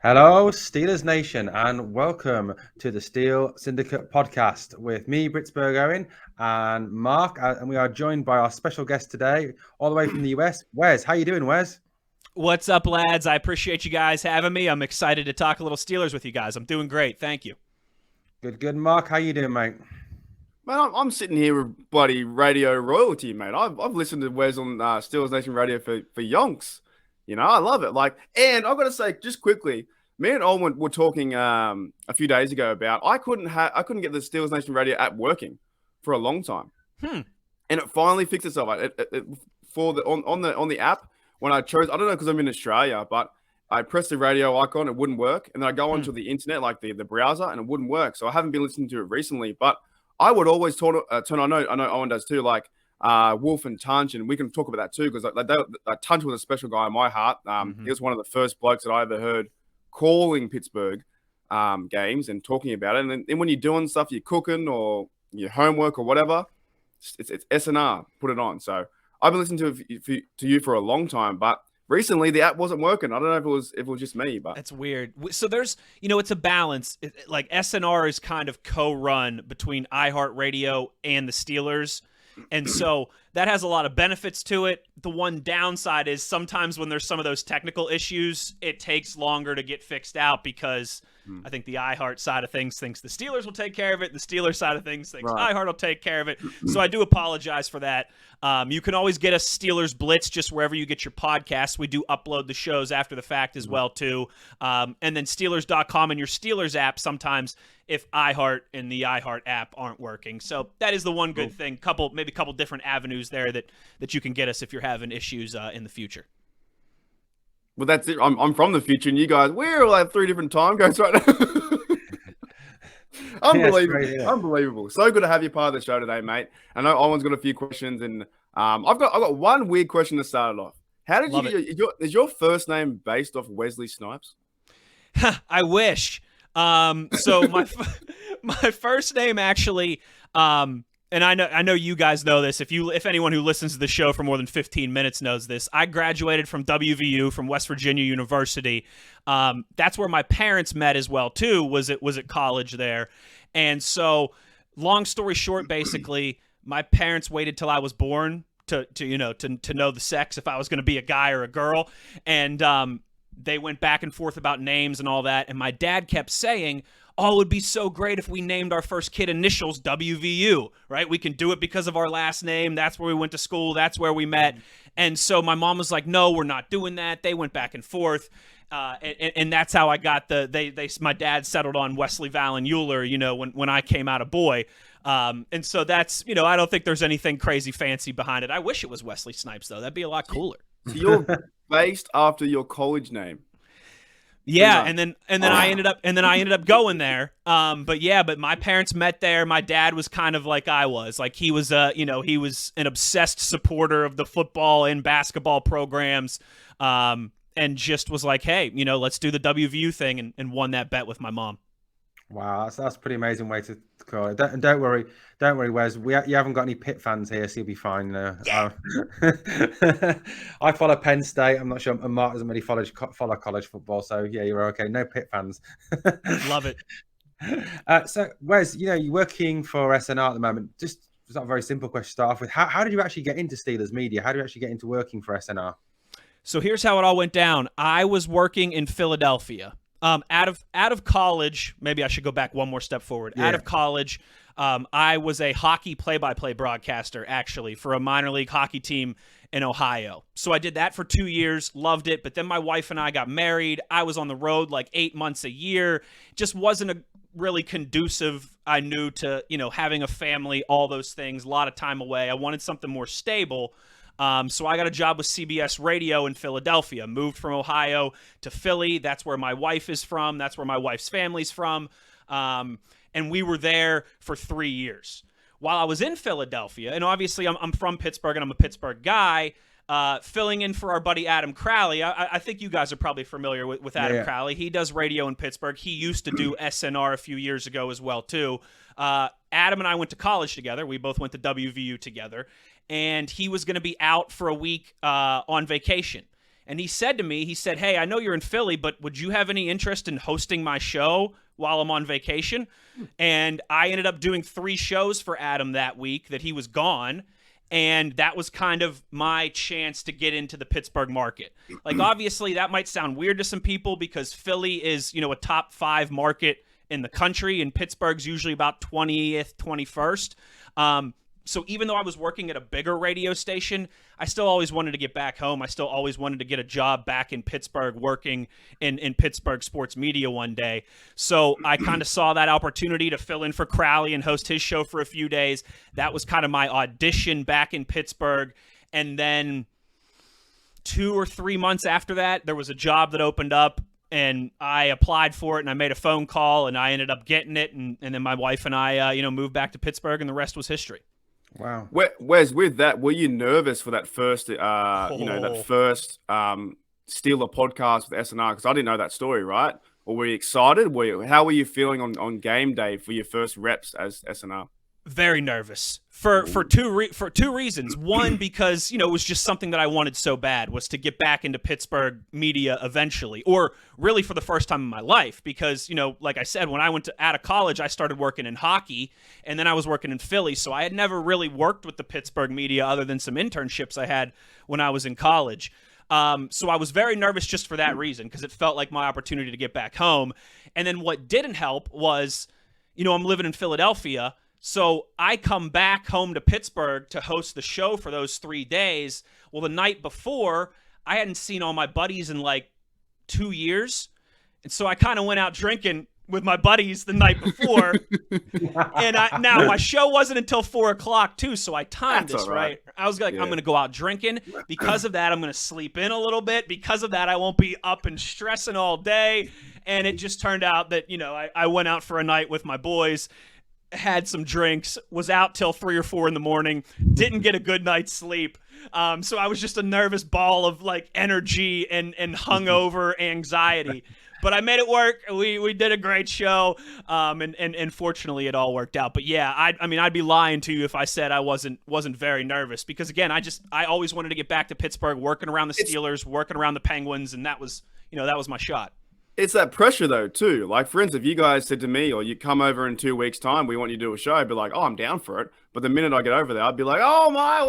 Hello, Steelers Nation, and welcome to the Steel Syndicate Podcast with me, Pittsburgh Owen, and Mark. And we are joined by our special guest today, all the way from the US, Wes. How you doing, Wes? What's up, lads? I appreciate you guys having me. I'm excited to talk a little Steelers with you guys. I'm doing great. Thank you. Good. Mark, how you doing, mate? Man, I'm sitting here with bloody radio royalty, mate. I've listened to Wes on Steelers Nation Radio for yonks. You know, I love it. And I've got to say, just quickly, me and Owen were talking a few days ago about I couldn't get the Steelers Nation Radio app working for a long time, and it finally fixed itself. On the app when I chose, I don't know because I'm in Australia, but I pressed the radio icon, it wouldn't work, and then I go onto the internet, like the browser, and it wouldn't work. So I haven't been listening to it recently, but I would always turn on. I know Owen does too. Like Wolf and Tunch, and we can talk about that too because Tunch was a special guy in my heart. He was one of the first blokes that I ever heard calling Pittsburgh games and talking about it. And then when you're doing stuff, you're cooking or your homework or whatever, it's SNR. Put it on. So I've been listening to you for a long time, but recently the app wasn't working. I don't know if it was just me, but that's weird. So there's, it's a balance. Like SNR is kind of co-run between iHeartRadio and the Steelers. And so that has a lot of benefits to it. The one downside is sometimes when there's some of those technical issues, it takes longer to get fixed out because I think the iHeart side of things thinks the Steelers will take care of it. The Steelers side of things thinks iHeart will take care of it. So I do apologize for that. You can always get a Steelers Blitz just wherever you get your podcasts. We do upload the shows after the fact as well, too. And then Steelers.com and your Steelers app sometimes if iHeart and the iHeart app aren't working. So that is the one good thing. Maybe a couple different avenues there that you can get us if you're having issues in the future. Well, that's it. I'm from the future, and you guys, we're all at 3 different time codes right now. Unbelievable. Great, yeah. Unbelievable. So good to have you part of the show today, mate. I know Owen's got a few questions, and I've got one weird question to start it off. How did is your first name based off Wesley Snipes? I wish. So my first name actually, and I know you guys know this. If anyone who listens to the show for more than 15 minutes knows this, I graduated from WVU, from West Virginia University. That's where my parents met as well too. Was at college there, and so long story short, basically, my parents waited till I was born to know the sex, if I was going to be a guy or a girl, and they went back and forth about names and all that. And my dad kept saying, oh, it would be so great if we named our first kid initials WVU, right? We can do it because of our last name. That's where we went to school. That's where we met. And so my mom was like, no, we're not doing that. They went back and forth. And that's how I got my dad settled on Wesley Valen Uhler, when I came out a boy. And so that's, I don't think there's anything crazy fancy behind it. I wish it was Wesley Snipes, though. That'd be a lot cooler. So you're based after your college name. Yeah, and then I ended up going there. But my parents met there. My dad was kind of like I was. Like he was he was an obsessed supporter of the football and basketball programs. And just was like, hey, let's do the WVU thing, and won that bet with my mom. Wow, that's a pretty amazing way to call it. Don't worry, Wes. You haven't got any Pitt fans here, so you'll be fine. I follow Penn State. I'm not sure. And Mark doesn't really follow college football, so yeah, you're okay. No Pitt fans. Love it. So, Wes, you're working for SNR at the moment. Just it's not a very simple question to start off with. How did you actually get into Steelers media? How did you actually get into working for SNR? So here's how it all went down. I was working in Philadelphia. Out of college, maybe I should go back one more step forward. Yeah. Out of college, I was a hockey play-by-play broadcaster, actually, for a minor league hockey team in Ohio. So I did that for 2 years, loved it. But then my wife and I got married. I was on the road like 8 months a year. Just wasn't really conducive, I knew, to having a family, all those things, a lot of time away. I wanted something more stable. So I got a job with CBS Radio in Philadelphia, moved from Ohio to Philly. That's where my wife is from. That's where my wife's family's from. And we were there for 3 years. While I was in Philadelphia, and obviously I'm from Pittsburgh and I'm a Pittsburgh guy, filling in for our buddy Adam Crowley. I think you guys are probably familiar with Adam Crowley. He does radio in Pittsburgh. He used to do SNR a few years ago as well, too. Adam and I went to college together. We both went to WVU together. And he was going to be out for a week on vacation. And he said to me, hey, I know you're in Philly, but would you have any interest in hosting my show while I'm on vacation? And I ended up doing 3 shows for Adam that week that he was gone. And that was kind of my chance to get into the Pittsburgh market. Like, obviously, that might sound weird to some people because Philly is, a top 5 market in the country, and Pittsburgh's usually about 20th, 21st. So even though I was working at a bigger radio station, I still always wanted to get back home. I still always wanted to get a job back in Pittsburgh, working in Pittsburgh sports media one day. So I kind of saw that opportunity to fill in for Crowley and host his show for a few days. That was kind of my audition back in Pittsburgh. And then 2 or 3 months after that, there was a job that opened up, and I applied for it, and I made a phone call, and I ended up getting it. And then my wife and I, moved back to Pittsburgh, and the rest was history. Wow. Wes, with that, were you nervous for that first, Steeler podcast with SNR? Because I didn't know that story, right? Or were you excited? How were you feeling on game day for your first reps as SNR? Very nervous for two reasons. One, because it was just something that I wanted so bad, was to get back into Pittsburgh media eventually, or really for the first time in my life. Because like I said, when I went out of college, I started working in hockey, and then I was working in Philly, so I had never really worked with the Pittsburgh media other than some internships I had when I was in college. So I was very nervous just for that reason, because it felt like my opportunity to get back home. And then what didn't help was, I'm living in Philadelphia. So I come back home to Pittsburgh to host the show for those 3 days. Well, the night before, I hadn't seen all my buddies in like 2 years. And so I kind of went out drinking with my buddies the night before. And now my show wasn't until 4 o'clock too, so I timed this right. I was like, I'm going to go out drinking. Because of that, I'm going to sleep in a little bit. Because of that, I won't be up and stressing all day. And it just turned out that, I went out for a night with my boys, had some drinks, was out till 3 or 4 in the morning, didn't get a good night's sleep. So I was just a nervous ball of like energy and hungover anxiety. But I made it work. We did a great show, and fortunately it all worked out. But yeah, I'd be lying to you if I said I wasn't very nervous, because again, I always wanted to get back to Pittsburgh, working around the Steelers, working around the Penguins, and that was my shot. It's that pressure though too. Like, for instance, if you guys said to me, or you come over in 2 weeks' time, we want you to do a show, I'd be like, oh, I'm down for it. But the minute I get over there, I'd be like, oh my,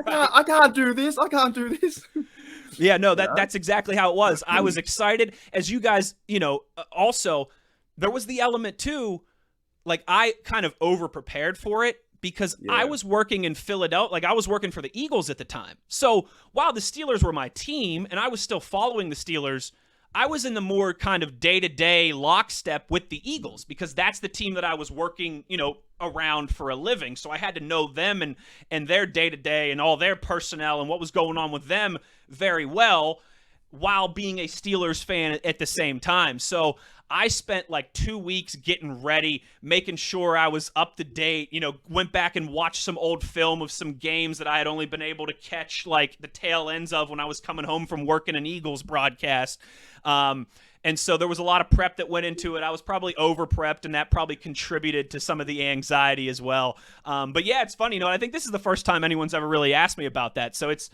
right. I can't do this. I can't do this. Yeah, no, that's exactly how it was. I was excited, as you guys, also, there was the element too, like I kind of over-prepared for it, because I was working in Philadelphia, like I was working for the Eagles at the time. So while the Steelers were my team, and I was still following the Steelers, I was in the more kind of day-to-day lockstep with the Eagles, because that's the team that I was working, around for a living. So I had to know them and their day-to-day and all their personnel and what was going on with them very well, while being a Steelers fan at the same time. So I spent like 2 weeks getting ready, making sure I was up to date, went back and watched some old film of some games that I had only been able to catch like the tail ends of when I was coming home from working an Eagles broadcast. And so there was a lot of prep that went into it. I was probably over-prepped, and that probably contributed to some of the anxiety as well. But yeah, it's funny, I think this is the first time anyone's ever really asked me about that. So it's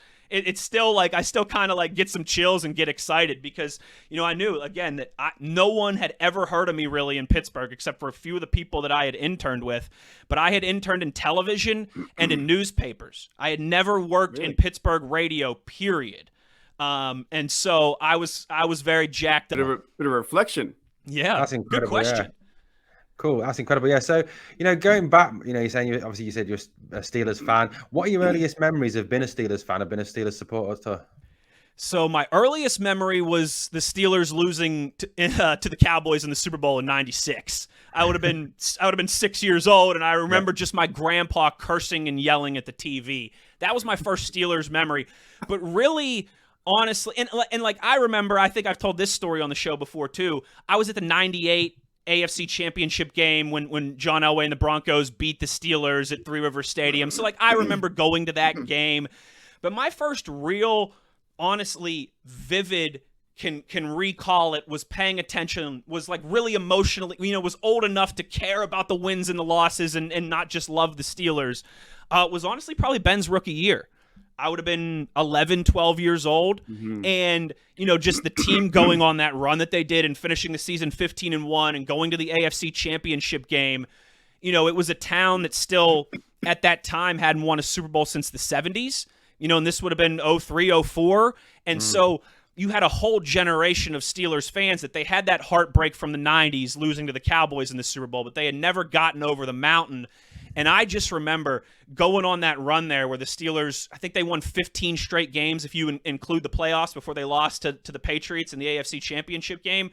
still like, I still kind of like get some chills and get excited, because, I knew, again, that no one had ever heard of me really in Pittsburgh, except for a few of the people that I had interned with. But I had interned in television and in newspapers. I had never worked in Pittsburgh radio, period. And so I was very jacked up. Bit of a reflection. Yeah, that's incredible. Good question. Yeah. Cool, that's incredible. Yeah, so going back, you're saying you said you're a Steelers fan. What are your earliest memories of being a Steelers fan, of being a Steelers supporter? So my earliest memory was the Steelers losing to the Cowboys in the Super Bowl in '96. I would have been 6 years old, and I remember just my grandpa cursing and yelling at the TV. That was my first Steelers memory. But really, honestly, and like I remember, I think I've told this story on the show before too. I was at the '98 AFC Championship game when John Elway and the Broncos beat the Steelers at Three River Stadium. So like I remember going to that game. But my first real, honestly, vivid can recall it, was paying attention, was like really emotionally, was old enough to care about the wins and the losses and not just love the Steelers. Was honestly probably Ben's rookie year. I would have been 11, 12 years old. And, just the team going on that run that they did and finishing the season 15-1 and going to the AFC Championship game. It was a town that still at that time hadn't won a Super Bowl since the 70s, and this would have been 03, 04. And so you had a whole generation of Steelers fans that they had that heartbreak from the 90s losing to the Cowboys in the Super Bowl, but they had never gotten over the mountain. And I just remember going on that run there where the Steelers, I think they won 15 straight games if you include the playoffs before they lost to the Patriots in the AFC Championship game.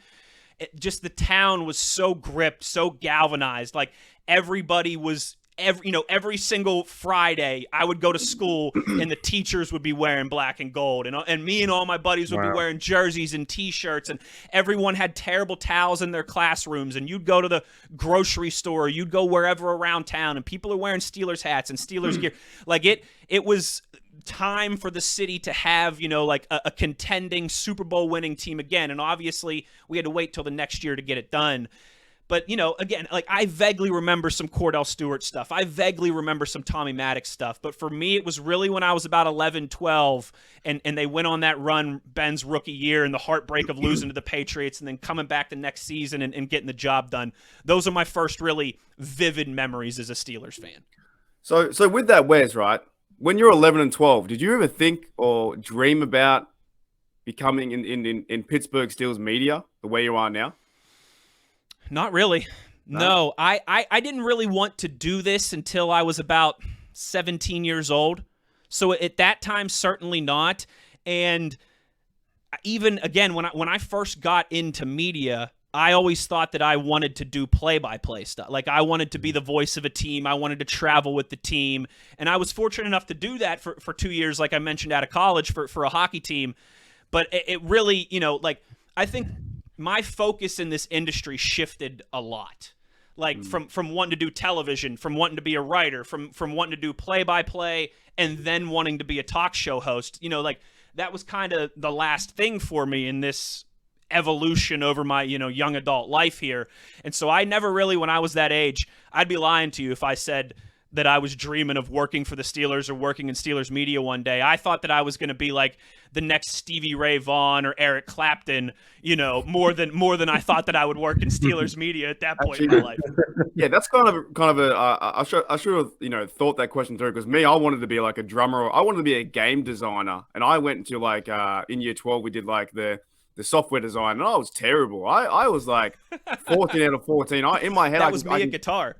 Just the town was so gripped, so galvanized. Like everybody was every single Friday I would go to school and the teachers would be wearing black and gold, and me and all my buddies would be wearing jerseys and T-shirts, and everyone had terrible towels in their classrooms, and you'd go to the grocery store, you'd go wherever around town, and people are wearing Steelers hats and Steelers gear. Like it was time for the city to have, like a contending Super Bowl winning team again, and obviously we had to wait till the next year to get it done. But, again, like I vaguely remember some Cordell Stewart stuff. I vaguely remember some Tommy Maddox stuff. But for me, it was really when I was about 11, 12, and they went on that run Ben's rookie year and the heartbreak of losing to the Patriots and then coming back the next season and getting the job done. Those are my first really vivid memories as a Steelers fan. So with that, Wes, right, when you're 11 and 12, did you ever think or dream about becoming in Pittsburgh Steelers media the way you are now? Not really. No, I didn't really want to do this until I was about 17 years old. So at that time, certainly not. And even, again, when I first got into media, I always thought that I wanted to do play-by-play stuff. Like, I wanted to be the voice of a team. I wanted to travel with the team. And I was fortunate enough to do that for 2 years, like I mentioned, out of college for a hockey team. But it really, I think my focus in this industry shifted a lot. Like from wanting to do television, from wanting to be a writer, from wanting to do play-by-play, and then wanting to be a talk show host. That was kind of the last thing for me in this evolution over my, young adult life here. And so I never really, when I was that age, I'd be lying to you if I said that I was dreaming of working for the Steelers or working in Steelers media one day. I thought that I was going to be like the next Stevie Ray Vaughan or Eric Clapton, more than I thought that I would work in Steelers media at that point in my life. Yeah, that's kind of a. I should have thought that question through, because me, I wanted to be like a drummer, or I wanted to be a game designer, and I went to like in year 12 we did like the software design, and I was terrible. I was like 14 out of 14. In my head, that was me at guitar.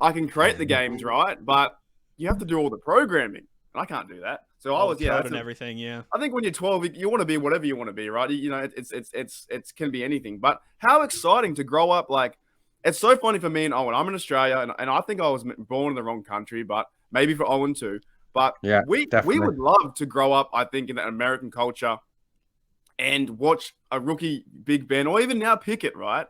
I can create the games, right? But you have to do all the programming. And I can't do that. So I was, and everything, yeah. I think when you're 12, you want to be whatever you want to be, right? It can be anything. But how exciting to grow up. Like, it's so funny for me and Owen. I'm in Australia, and I think I was born in the wrong country, but maybe for Owen too. But yeah, we would love to grow up, I think, in that American culture and watch a rookie Big Ben, or even now Pickett, right?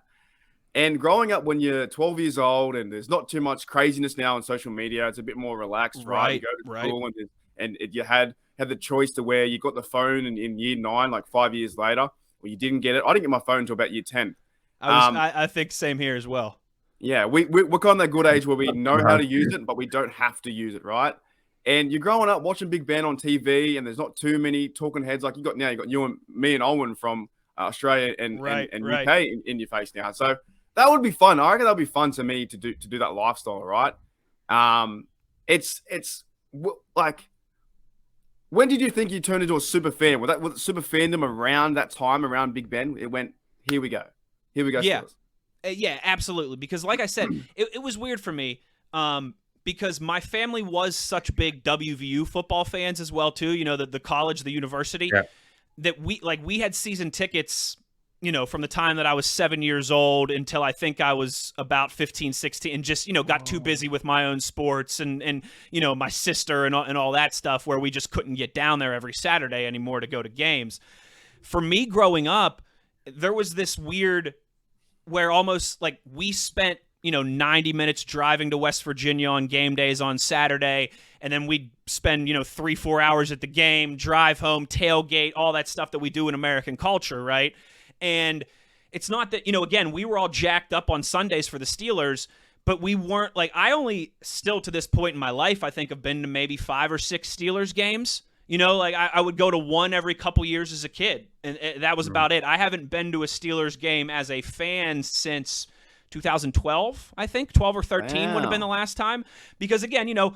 And growing up when you're 12 years old and there's not too much craziness now on social media, it's a bit more relaxed, right? You go to school and you had the choice to where you got the phone in year 9, like 5 years later, or you didn't get it. I didn't get my phone until about year 10. I think same here as well. Yeah, we're kind of that good age where we know how to use it, but we don't have to use it, right? And you're growing up watching Big Ben on TV, and there's not too many talking heads like you got now. You got you and me and Owen from Australia and UK in your face now. So that would be fun. I reckon that would be fun to me to do that lifestyle, right? It's like, when did you think you turned into a super fan? Was super fandom around that time, around Big Ben? It went, here we go. Yeah, yeah, absolutely. Because like I said, it was weird for me because my family was such big WVU football fans as well too. The college, the university, that we had season tickets, from the time that I was 7 years old until I think I was about 15, 16, and just, got too busy with my own sports and my sister and all that stuff, where we just couldn't get down there every Saturday anymore to go to games. For me growing up, there was this weird where almost like we spent, 90 minutes driving to West Virginia on game days on Saturday, and then we'd spend, 3-4 hours at the game, drive home, tailgate, all that stuff that we do in American culture, right? And it's not that, again, we were all jacked up on Sundays for the Steelers, but we weren't like, I only still to this point in my life, I think, have been to maybe 5 or 6 Steelers games, You know, like I would go to one every couple years as a kid, and that was about it. I haven't been to a Steelers game as a fan since 2012, I think. 12 or 13 would have been the last time. Because, again, you know,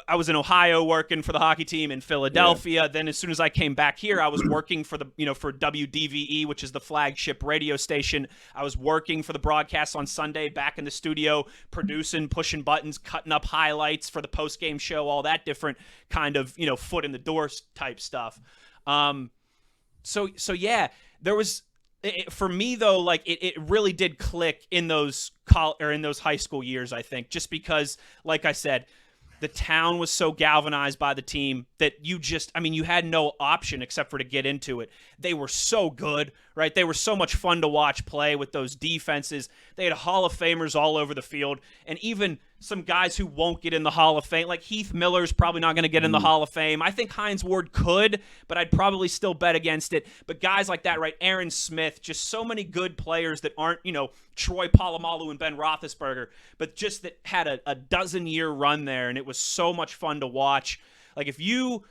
I was in Ohio working for the hockey team in Philadelphia. Then as soon as I came back here, I was working for for WDVE, which is the flagship radio station. I was working for the broadcast on Sunday, back in the studio, producing, pushing buttons, cutting up highlights for the post-game show, all that different kind of, you know, foot in the door type stuff. So yeah, there was for me though, like it really did click in those in those high school years, I think, just because, like I said, the town was so galvanized by the team that you had no option except for to get into it. They were so good, right? They were so much fun to watch play with those defenses. They had Hall of Famers all over the field, and even some guys who won't get in the Hall of Fame, like Heath Miller's probably not going to get in the Hall of Fame. I think Hines Ward could, but I'd probably still bet against it. But guys like that, right? Aaron Smith, just so many good players that aren't, you know, Troy Polamalu and Ben Roethlisberger, but just that had a dozen-year run there, and it was so much fun to watch. Like, if you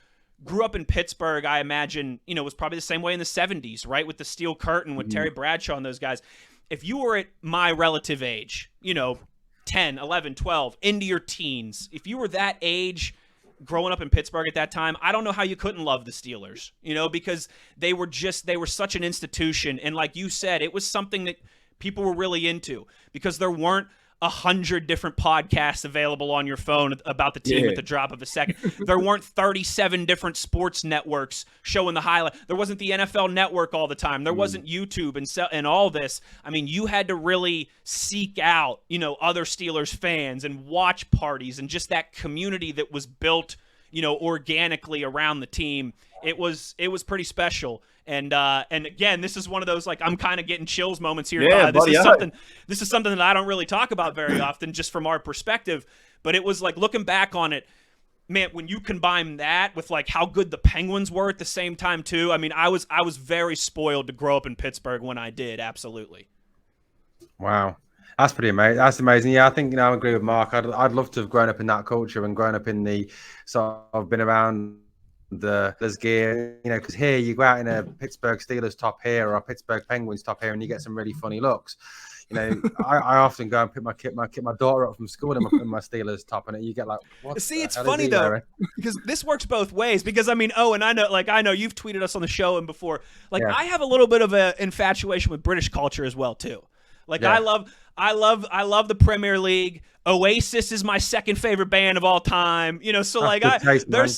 grew up in Pittsburgh, I imagine, you know, it was probably the same way in the 70s, right? With the Steel Curtain, with Terry Bradshaw and those guys. If you were at my relative age, you know, 10, 11, 12, into your teens, if you were that age growing up in Pittsburgh at that time, I don't know how you couldn't love the Steelers, you know, because they were such an institution. And like you said, it was something that people were really into, because there weren't 100 different podcasts available on your phone about the team at the drop of a second. There weren't 37 different sports networks showing the highlight. There wasn't the NFL Network all the time. There wasn't YouTube and all this. I mean, you had to really seek out, you know, other Steelers fans and watch parties and just that community that was built, you know, organically around the team. It was pretty special. And again, this is one of those, like, I'm kind of getting chills moments here. This is something that I don't really talk about very often, just from our perspective. But it was like, looking back on it, man, when you combine that with like how good the Penguins were at the same time too. I mean, I was very spoiled to grow up in Pittsburgh when I did. Absolutely. Wow. That's pretty amazing. That's amazing. Yeah, I think, you know, I agree with Mark. I'd love to have grown up in that culture and grown up in the sort of been around the gear, you know, because here you go out in a Pittsburgh Steelers top here or a Pittsburgh Penguins top here, and you get some really funny looks. You know, I often go and pick my daughter up from school in my Steelers top, and you get like, what? See, it's funny though, because this works both ways. Because I mean, and I know you've tweeted us on the show and before. Like, I have a little bit of an infatuation with British culture as well too. Like, I love the Premier League. Oasis is my second favorite band of all time. You know, so like there's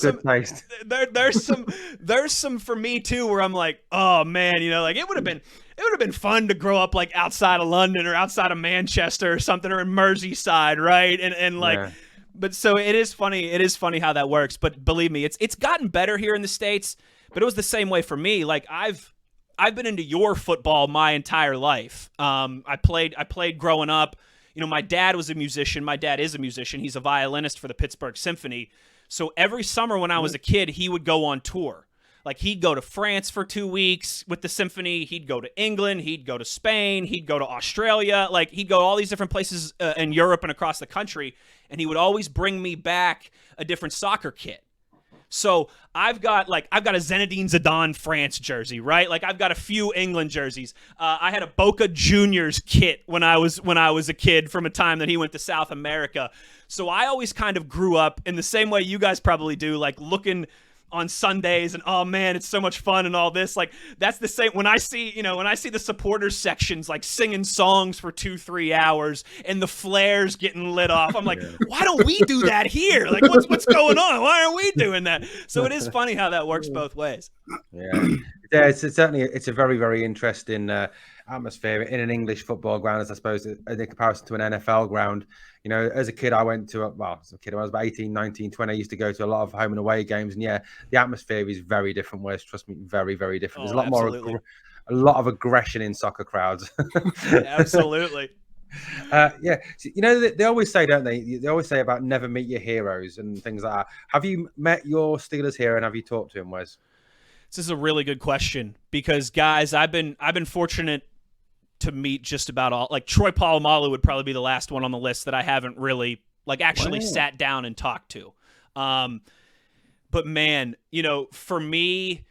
some for me too where I'm like, oh man, you know, like it would have been fun to grow up like outside of London or outside of Manchester or something, or in Merseyside, right? And like, but so it is funny. It is funny how that works. But believe me, it's gotten better here in the States. But it was the same way for me. Like, I've been into your football my entire life. I played growing up. You know, my dad was a musician. My dad is a musician. He's a violinist for the Pittsburgh Symphony. So every summer when I was a kid, he would go on tour. Like, he'd go to France for 2 weeks with the symphony. He'd go to England. He'd go to Spain. He'd go to Australia. Like, he'd go all these different places in Europe and across the country. And he would always bring me back a different soccer kit. So I've got a Zinedine Zidane France jersey, right? Like, I've got a few England jerseys. I had a Boca Juniors kit when I was a kid from a time that he went to South America. So I always kind of grew up in the same way you guys probably do, like looking on Sundays and, oh man, it's so much fun and all this. Like, that's the same when I see the supporters sections like singing songs for 2-3 hours and the flares getting lit off. I'm like, why don't we do that here? Like, what's going on? Why aren't we doing that? So it is funny how that works both ways. Yeah, it's certainly a very, very interesting atmosphere in an English football ground, as I suppose, in comparison to an NFL ground. You know, as a kid, I went to, when I was about 18, 19, 20, I used to go to a lot of home and away games. And yeah, the atmosphere is very different. Whereas, trust me, very, very different. There's a lot of aggression in soccer crowds. Absolutely. Yeah. So, you know, they always say, don't they? They always say about never meet your heroes and things like that. Have you met your Steelers hero and have you talked to him, Wes? This is a really good question because, guys, I've been fortunate to meet just about all. Like, Troy Polamalu would probably be the last one on the list that I haven't really actually sat down and talked to. But man, for me,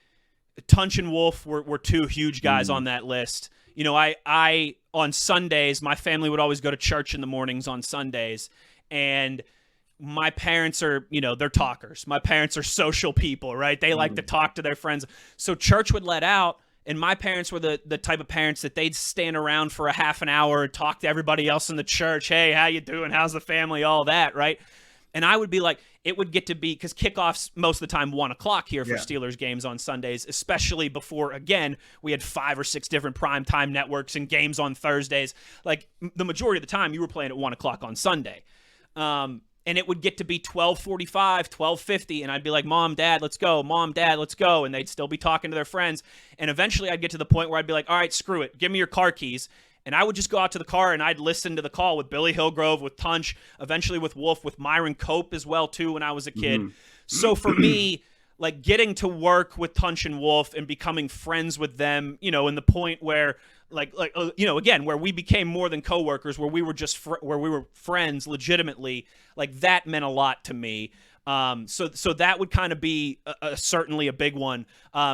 Tunch and Wolf were two huge guys on that list. I on Sundays, my family would always go to church in the mornings on Sundays, and my parents are, they're talkers. My parents are social people, right? They like to talk to their friends. So church would let out, and my parents were the type of parents that they'd stand around for a half an hour and talk to everybody else in the church. Hey, how you doing? How's the family? All that, right? And I would be like, it would get to be, because kickoffs most of the time 1 o'clock here for Steelers games on Sundays, especially before, again, we had 5 or 6 different primetime networks and games on Thursdays. Like, the majority of the time, you were playing at 1 o'clock on Sunday. And it would get to be 12:45, 12:50, and I'd be like, Mom, Dad, let's go. Mom, Dad, let's go. And they'd still be talking to their friends. And eventually I'd get to the point where I'd be like, all right, screw it. Give me your car keys. And I would just go out to the car and I'd listen to the call with Billy Hillgrove, with Tunch, eventually with Wolf, with Myron Cope as well, too, when I was a kid. So for me, like, getting to work with Tunch and Wolf and becoming friends with them, in the point where, again, where we became more than coworkers, where we were just where we were friends legitimately, like, that meant a lot to me. So that would kind of be certainly a big one.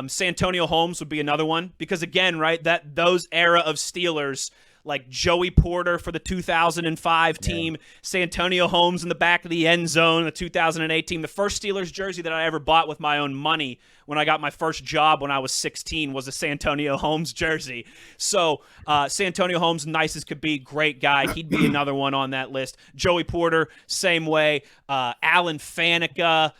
Santonio Holmes would be another one, because again, right, those era of Steelers, like Joey Porter for the 2005 team, Santonio Holmes in the back of the end zone, the 2008 team. The first Steelers jersey that I ever bought with my own money when I got my first job when I was 16 was a Santonio Holmes jersey. So Santonio Holmes, nice as could be, great guy. He'd be another one on that list. Joey Porter, same way. Alan Faneca.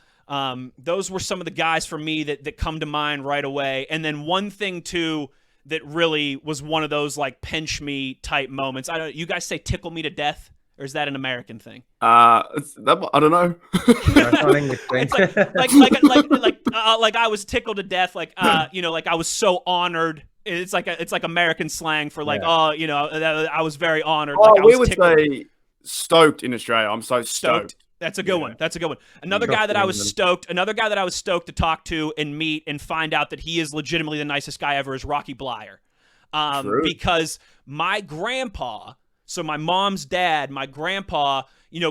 Those were some of the guys for me that come to mind right away. And then one thing, too, that really was one of those, like, pinch me type moments. You guys say tickle me to death, or is that an American thing? I don't know. It's like I was tickled to death, like like I was so honored. It's like American slang for like, I was very honored. Oh, like, we would say stoked in Australia. I'm so stoked. That's a good one. That's a good one. Another guy that I was stoked to talk to and meet and find out that he is legitimately the nicest guy ever is Rocky Blyer. Because my grandpa, so my mom's dad, my grandpa,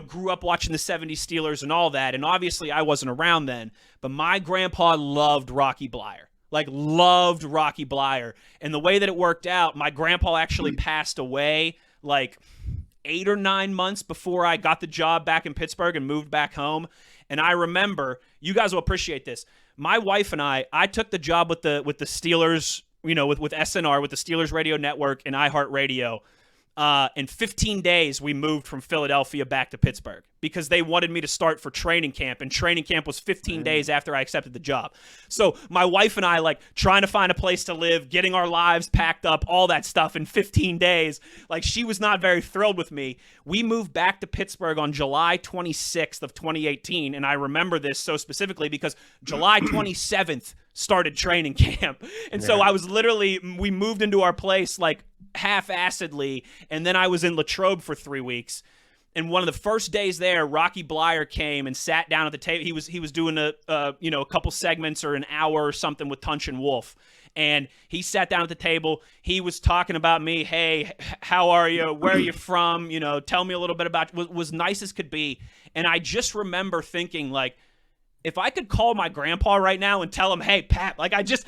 grew up watching the 70s Steelers and all that. And obviously I wasn't around then, but my grandpa loved Rocky Blyer. Like, loved Rocky Blyer. And the way that it worked out, my grandpa actually passed away, like, 8 or 9 months before I got the job back in Pittsburgh and moved back home. And I remember, you guys will appreciate this, my wife and I took the job with the Steelers, with SNR, with the Steelers Radio Network and iHeartRadio. In 15 days, we moved from Philadelphia back to Pittsburgh because they wanted me to start for training camp, and training camp was 15 days after I accepted the job. So my wife and I, like, trying to find a place to live, getting our lives packed up, all that stuff in 15 days. Like, she was not very thrilled with me. We moved back to Pittsburgh on July 26th of 2018, and I remember this so specifically because July 27th started training camp. And so I was we moved into our place, like, half-assedly, and then I was in Latrobe for 3 weeks. And one of the first days there, Rocky Blyer came and sat down at the table. He was doing a couple segments or an hour or something with Tunch and Wolf. And he sat down at the table. He was talking about me. Hey, how are you? Where are you from? Tell me a little bit about you. Was nice as could be. And I just remember thinking, like, if I could call my grandpa right now and tell him, hey, Pat, like, I just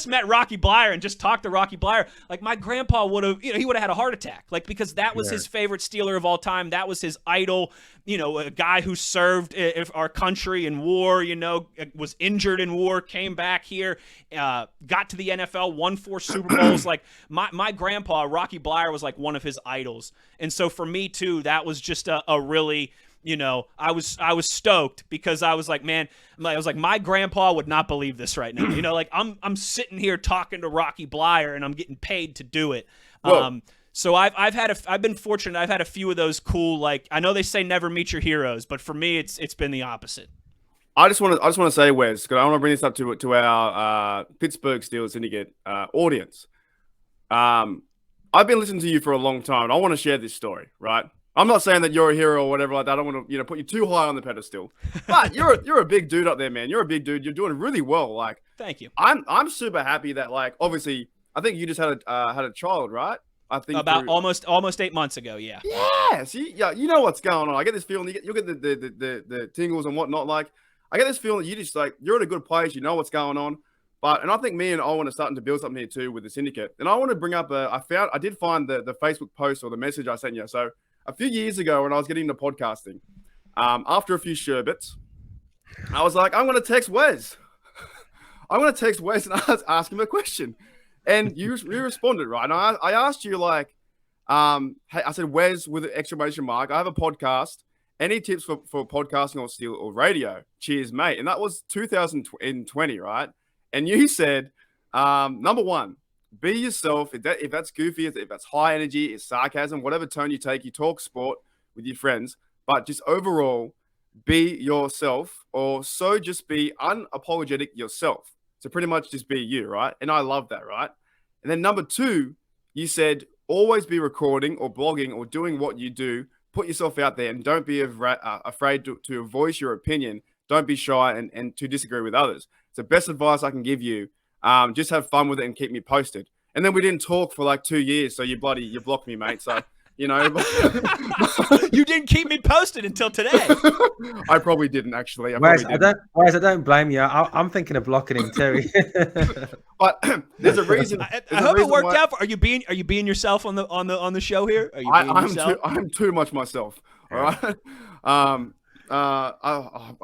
met Rocky Blyer and just talked to Rocky Blyer, like, my grandpa would have, he would have had a heart attack, like, because that was his favorite Steeler of all time. That was his idol, a guy who served our country in war, was injured in war, came back here, got to the NFL, won 4 Super Bowls. Like, my grandpa, Rocky Blyer, was like one of his idols. And so for me too, that was just a really, I was stoked because I was like, man, my grandpa would not believe this right now. Like, I'm sitting here talking to Rocky Blyer and I'm getting paid to do it. So I've been fortunate. I've had a few of those cool, like, I know they say never meet your heroes, but for me, it's been the opposite. I just want to say, Wes, because I want to bring this up to our Pittsburgh Steelers Syndicate audience. I've been listening to you for a long time, and I want to share this story, right? I'm not saying that you're a hero or whatever like that. I don't want to, put you too high on the pedestal. But you're a big dude up there, man. You're a big dude. You're doing really well. Like, thank you. I'm super happy that, like, obviously, I think you just had a child, right? I think about almost 8 months ago. Yeah. Yeah. See, you know what's going on. I get this feeling. You'll get the tingles and whatnot. Like, I get this feeling that you just like, you're in a good place. You know what's going on. And I think me and Owen are starting to build something here too with the Syndicate. And I want to bring up I did find the Facebook post or the message I sent you. So a few years ago when I was getting into podcasting, after a few sherbets, I was like, I'm going to text Wes. I'm going to text Wes and ask him a question. And you responded, right? And I asked you like, hey, I said, Wes with an exclamation mark, I have a podcast. Any tips for podcasting or radio? Cheers, mate. And that was 2020, right? And you said, number one, be yourself. If that's goofy, if that's high energy, it's sarcasm, whatever tone you take, you talk sport with your friends. But just overall, be yourself, or so just be unapologetic yourself. So pretty much just be you, right? And I love that, right? And then number two, you said, always be recording or blogging or doing what you do. Put yourself out there and don't be afraid to voice your opinion. Don't be shy and to disagree with others. It's the best advice I can give you. Just have fun with it and keep me posted. And then we didn't talk for like 2 years. So you blocked me, mate. So, you know. You didn't keep me posted until today. I probably didn't, actually. Wes, I don't blame you. I'm thinking of blocking him too. But there's a reason. I hope it worked out. Are you being yourself on the show here? Are you being I'm too much myself. All right.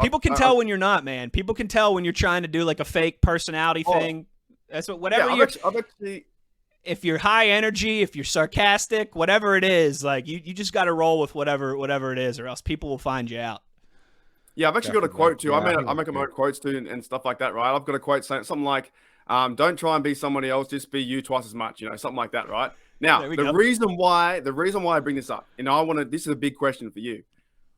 People can tell when you're not, man. People can tell when you're trying to do like a fake personality thing. That's whatever you're. If you're high energy, if you're sarcastic, whatever it is, like you just got to roll with whatever it is, or else people will find you out. Yeah, I've actually got a quote too. I make my own quotes too and stuff like that, right? I've got a quote saying something like, "Don't try and be somebody else, just be you twice as much." You know, something like that, right? Now, the reason why I bring this up, and this is a big question for you.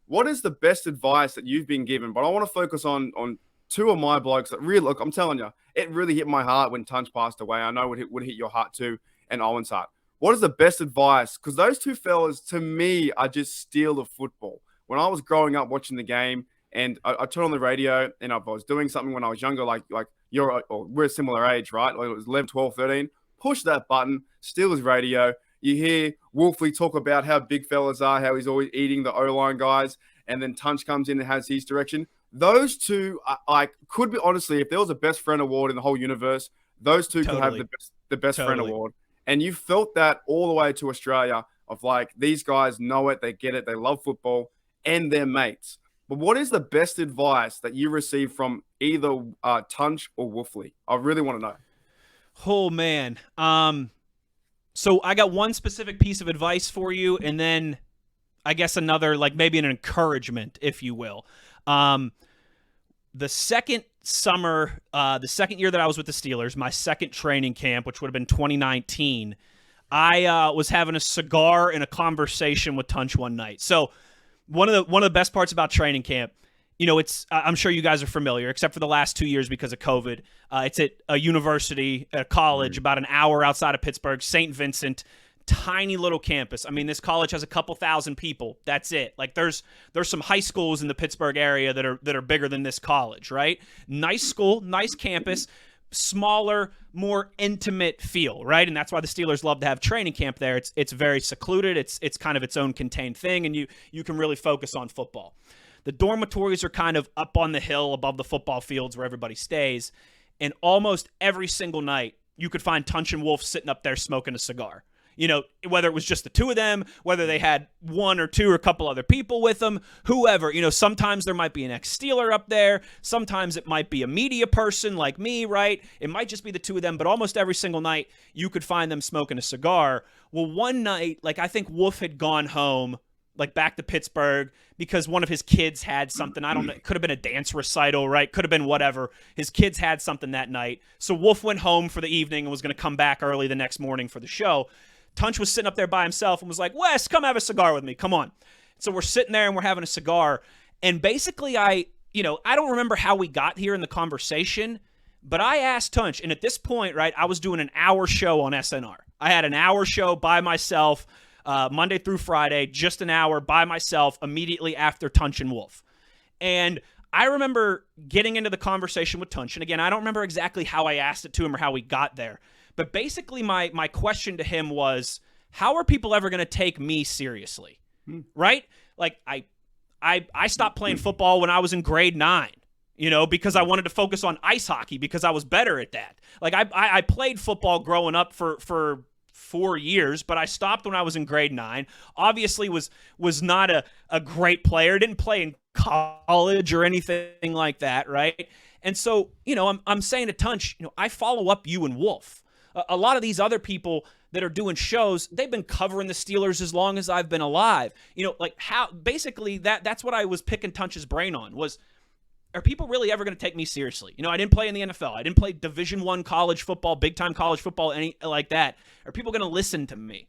What is the best advice that you've been given? But I want to focus on two of my blokes that really, look, I'm telling you, it really hit my heart when Tunch passed away. I know it would hit your heart too, and Owen's heart. What is the best advice? Because those two fellas, to me, are just steel of football. When I was growing up watching the game, and I turned on the radio, and I was doing something when I was younger, like we're a similar age, right? Like it was 11, 12, 13. Push that button, Steelers radio. You hear Wolfley talk about how big fellas are, how he's always eating the O-line guys, and then Tunch comes in and has his direction. Those two, could be, honestly, if there was a best friend award in the whole universe, those two could have the best friend award. And you felt that all the way to Australia of like, these guys know it, they get it, they love football, and they're mates. But what is the best advice that you received from either Tunch or Wolfley? I really want to know. Oh, man. So I got one specific piece of advice for you, and then I guess another, like maybe an encouragement, if you will. The second summer, the second year that I was with the Steelers, my second training camp, which would have been 2019, I was having a cigar and a conversation with Tunch one night. So one of the best parts about training camp, you know, it's I'm sure you guys are familiar, except for the last 2 years because of COVID. It's at a university, a college, about an hour outside of Pittsburgh, St. Vincent. Tiny little campus. I mean, this college has a couple thousand people. That's it. Like there's some high schools in the Pittsburgh area that are bigger than this college, right? Nice school, nice campus, smaller, more intimate feel, right? And that's why the Steelers love to have training camp there. It's very secluded. It's kind of its own contained thing, and you can really focus on football. The dormitories are kind of up on the hill above the football fields where everybody stays, and almost every single night you could find Tunch and Wolf sitting up there smoking a cigar. You know, whether it was just the two of them, whether they had one or two or a couple other people with them, whoever. You know, sometimes there might be an ex-Steeler up there. Sometimes it might be a media person like me, right? It might just be the two of them, but almost every single night you could find them smoking a cigar. Well, one night, like I think Wolf had gone home, like back to Pittsburgh, because one of his kids had something. I don't know. It could have been a dance recital, right? Could have been whatever. His kids had something that night. So Wolf went home for the evening and was going to come back early the next morning for the show. Tunch was sitting up there by himself and was like, Wes, come have a cigar with me. Come on. So we're sitting there and we're having a cigar. And basically I don't remember how we got here in the conversation, but I asked Tunch, and at this point, right, I was doing an hour show on SNR. I had an hour show by myself, Monday through Friday, just an hour by myself immediately after Tunch and Wolf. And I remember getting into the conversation with Tunch. And again, I don't remember exactly how I asked it to him or how we got there. But basically my question to him was, how are people ever going to take me seriously? Right? Like I stopped playing football when I was in grade 9. because I wanted to focus on ice hockey because I was better at that. Like I played football growing up for 4 years, but I stopped when I was in grade 9. Obviously was not a great player. Didn't play in college or anything like that, right? And so, I'm saying to Tunch, I follow up you and Wolf. A lot of these other people that are doing shows, they've been covering the Steelers as long as I've been alive. How basically that's what I was picking Tunch's brain on was, are people really ever going to take me seriously? I didn't play in the NFL. I didn't play Division I college football, big-time college football, any like that. Are people going to listen to me?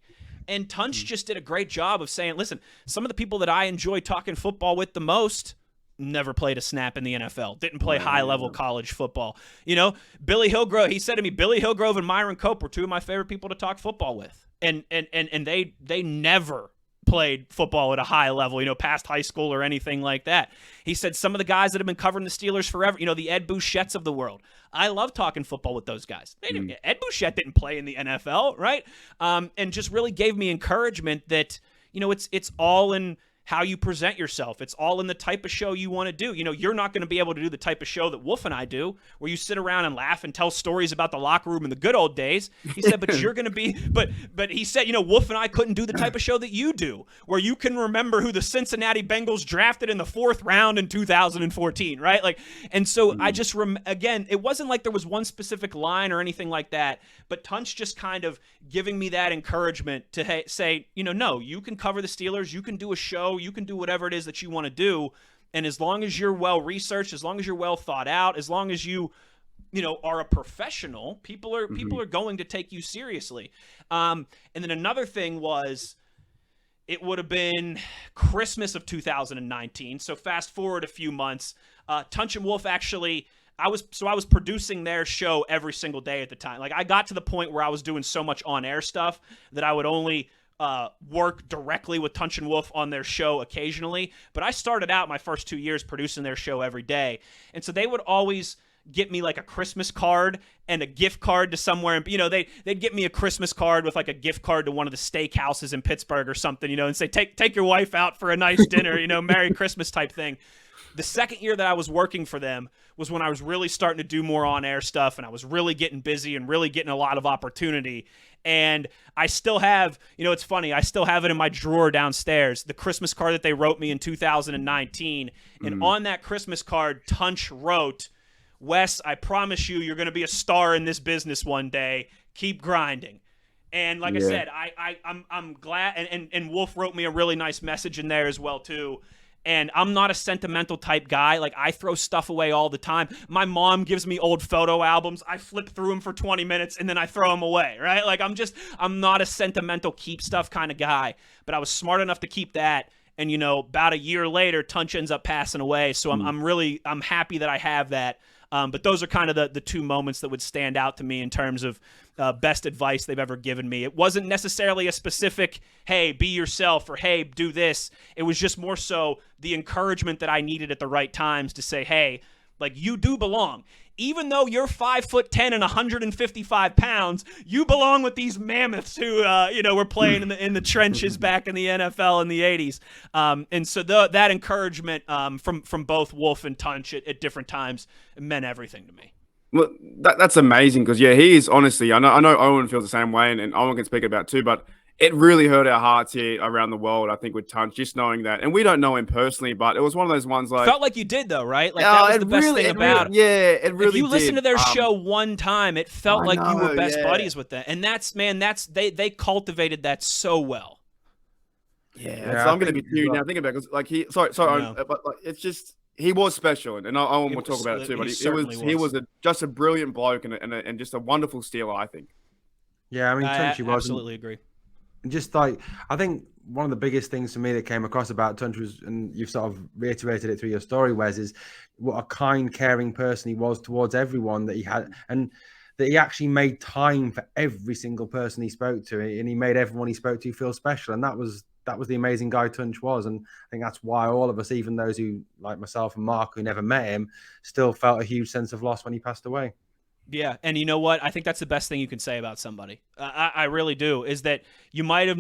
And Tunch just did a great job of saying, listen, some of the people that I enjoy talking football with the most never played a snap in the NFL, didn't play high-level college football. Billy Hillgrove, he said to me, Billy Hillgrove and Myron Cope were two of my favorite people to talk football with. And they never played football at a high level, past high school or anything like that. He said some of the guys that have been covering the Steelers forever, the Ed Bouchetts of the world. I love talking football with those guys. Ed Bouchette didn't play in the NFL, right? And just really gave me encouragement that, it's all in how you present yourself. It's all in the type of show you want to do. You're not going to be able to do the type of show that Wolf and I do, where you sit around and laugh and tell stories about the locker room in the good old days. He said, but you're going to be, but he said, Wolf and I couldn't do the type of show that you do, where you can remember who the Cincinnati Bengals drafted in the 4th round in 2014, right? And so I just, again, it wasn't like there was one specific line or anything like that, but Tunch just kind of giving me that encouragement to say, no, you can cover the Steelers, you can do a show, you can do whatever it is that you want to do, and as long as you're well researched, as long as you're well thought out, as long as you are a professional, people are going to take you seriously. And then another thing was, it would have been Christmas of 2019, so fast forward a few months. Tunch and Wolf actually, I was producing their show every single day at the time. Like, I got to the point where I was doing so much on-air stuff that I would only work directly with Tunch and Wolf on their show occasionally. But I started out my first 2 years producing their show every day. And so they would always get me like a Christmas card and a gift card to somewhere. And, they'd get me a Christmas card with like a gift card to one of the steakhouses in Pittsburgh or something, and say, take your wife out for a nice dinner, Merry Christmas type thing. The second year that I was working for them was when I was really starting to do more on-air stuff, and I was really getting busy and really getting a lot of opportunity. And I still have, it's funny, I still have it in my drawer downstairs, the Christmas card that they wrote me in 2019. And on that Christmas card, Tunch wrote, Wes, I promise you're going to be a star in this business one day. Keep grinding. And like I said, I'm glad. And Wolf wrote me a really nice message in there as well, too. And I'm not a sentimental type guy. Like, I throw stuff away all the time. My mom gives me old photo albums. I flip through them for 20 minutes and then I throw them away, right? Like, I'm not a sentimental keep stuff kind of guy. But I was smart enough to keep that. And, about a year later, Tunch ends up passing away. So I'm happy that I have that. But those are kind of the two moments that would stand out to me in terms of best advice they've ever given me. It wasn't necessarily a specific, hey, be yourself, or hey, do this. It was just more so the encouragement that I needed at the right times to say, hey, like, you do belong. Even though you're 5'10" and 155 pounds, you belong with these mammoths who, were playing in the trenches back in the NFL in the 80s. And so that encouragement from both Wolf and Tunch at different times meant everything to me. Well, that's amazing because, he is honestly, I know Owen feels the same way, and Owen can speak about it too, but it really hurt our hearts here around the world, I think, with Tunch, just knowing that. And we don't know him personally, but it was one of those ones like... Felt like you did, though, right? Like, that was the best thing about it. Yeah, it really did. If you listened to their show one time, it felt like you were best buddies with them. And they cultivated that so well. Yeah, so I'm going to be teary now thinking about it. Because, like, but like, it's just... He was special, and Owen will talk about it too. But he was just a brilliant bloke and just a wonderful Steeler, I think. Yeah, I mean, Tunch, I absolutely agree. Just like, I think one of the biggest things for me that came across about Tunch was, and you've sort of reiterated it through your story, Wes, is what a kind, caring person he was towards everyone that he had, and that he actually made time for every single person he spoke to, and he made everyone he spoke to feel special. And that was the amazing guy Tunch was. And I think that's why all of us, even those who, like myself and Mark, who never met him, still felt a huge sense of loss when he passed away. Yeah, and you know what? I think that's the best thing you can say about somebody. I really do. Is that you might have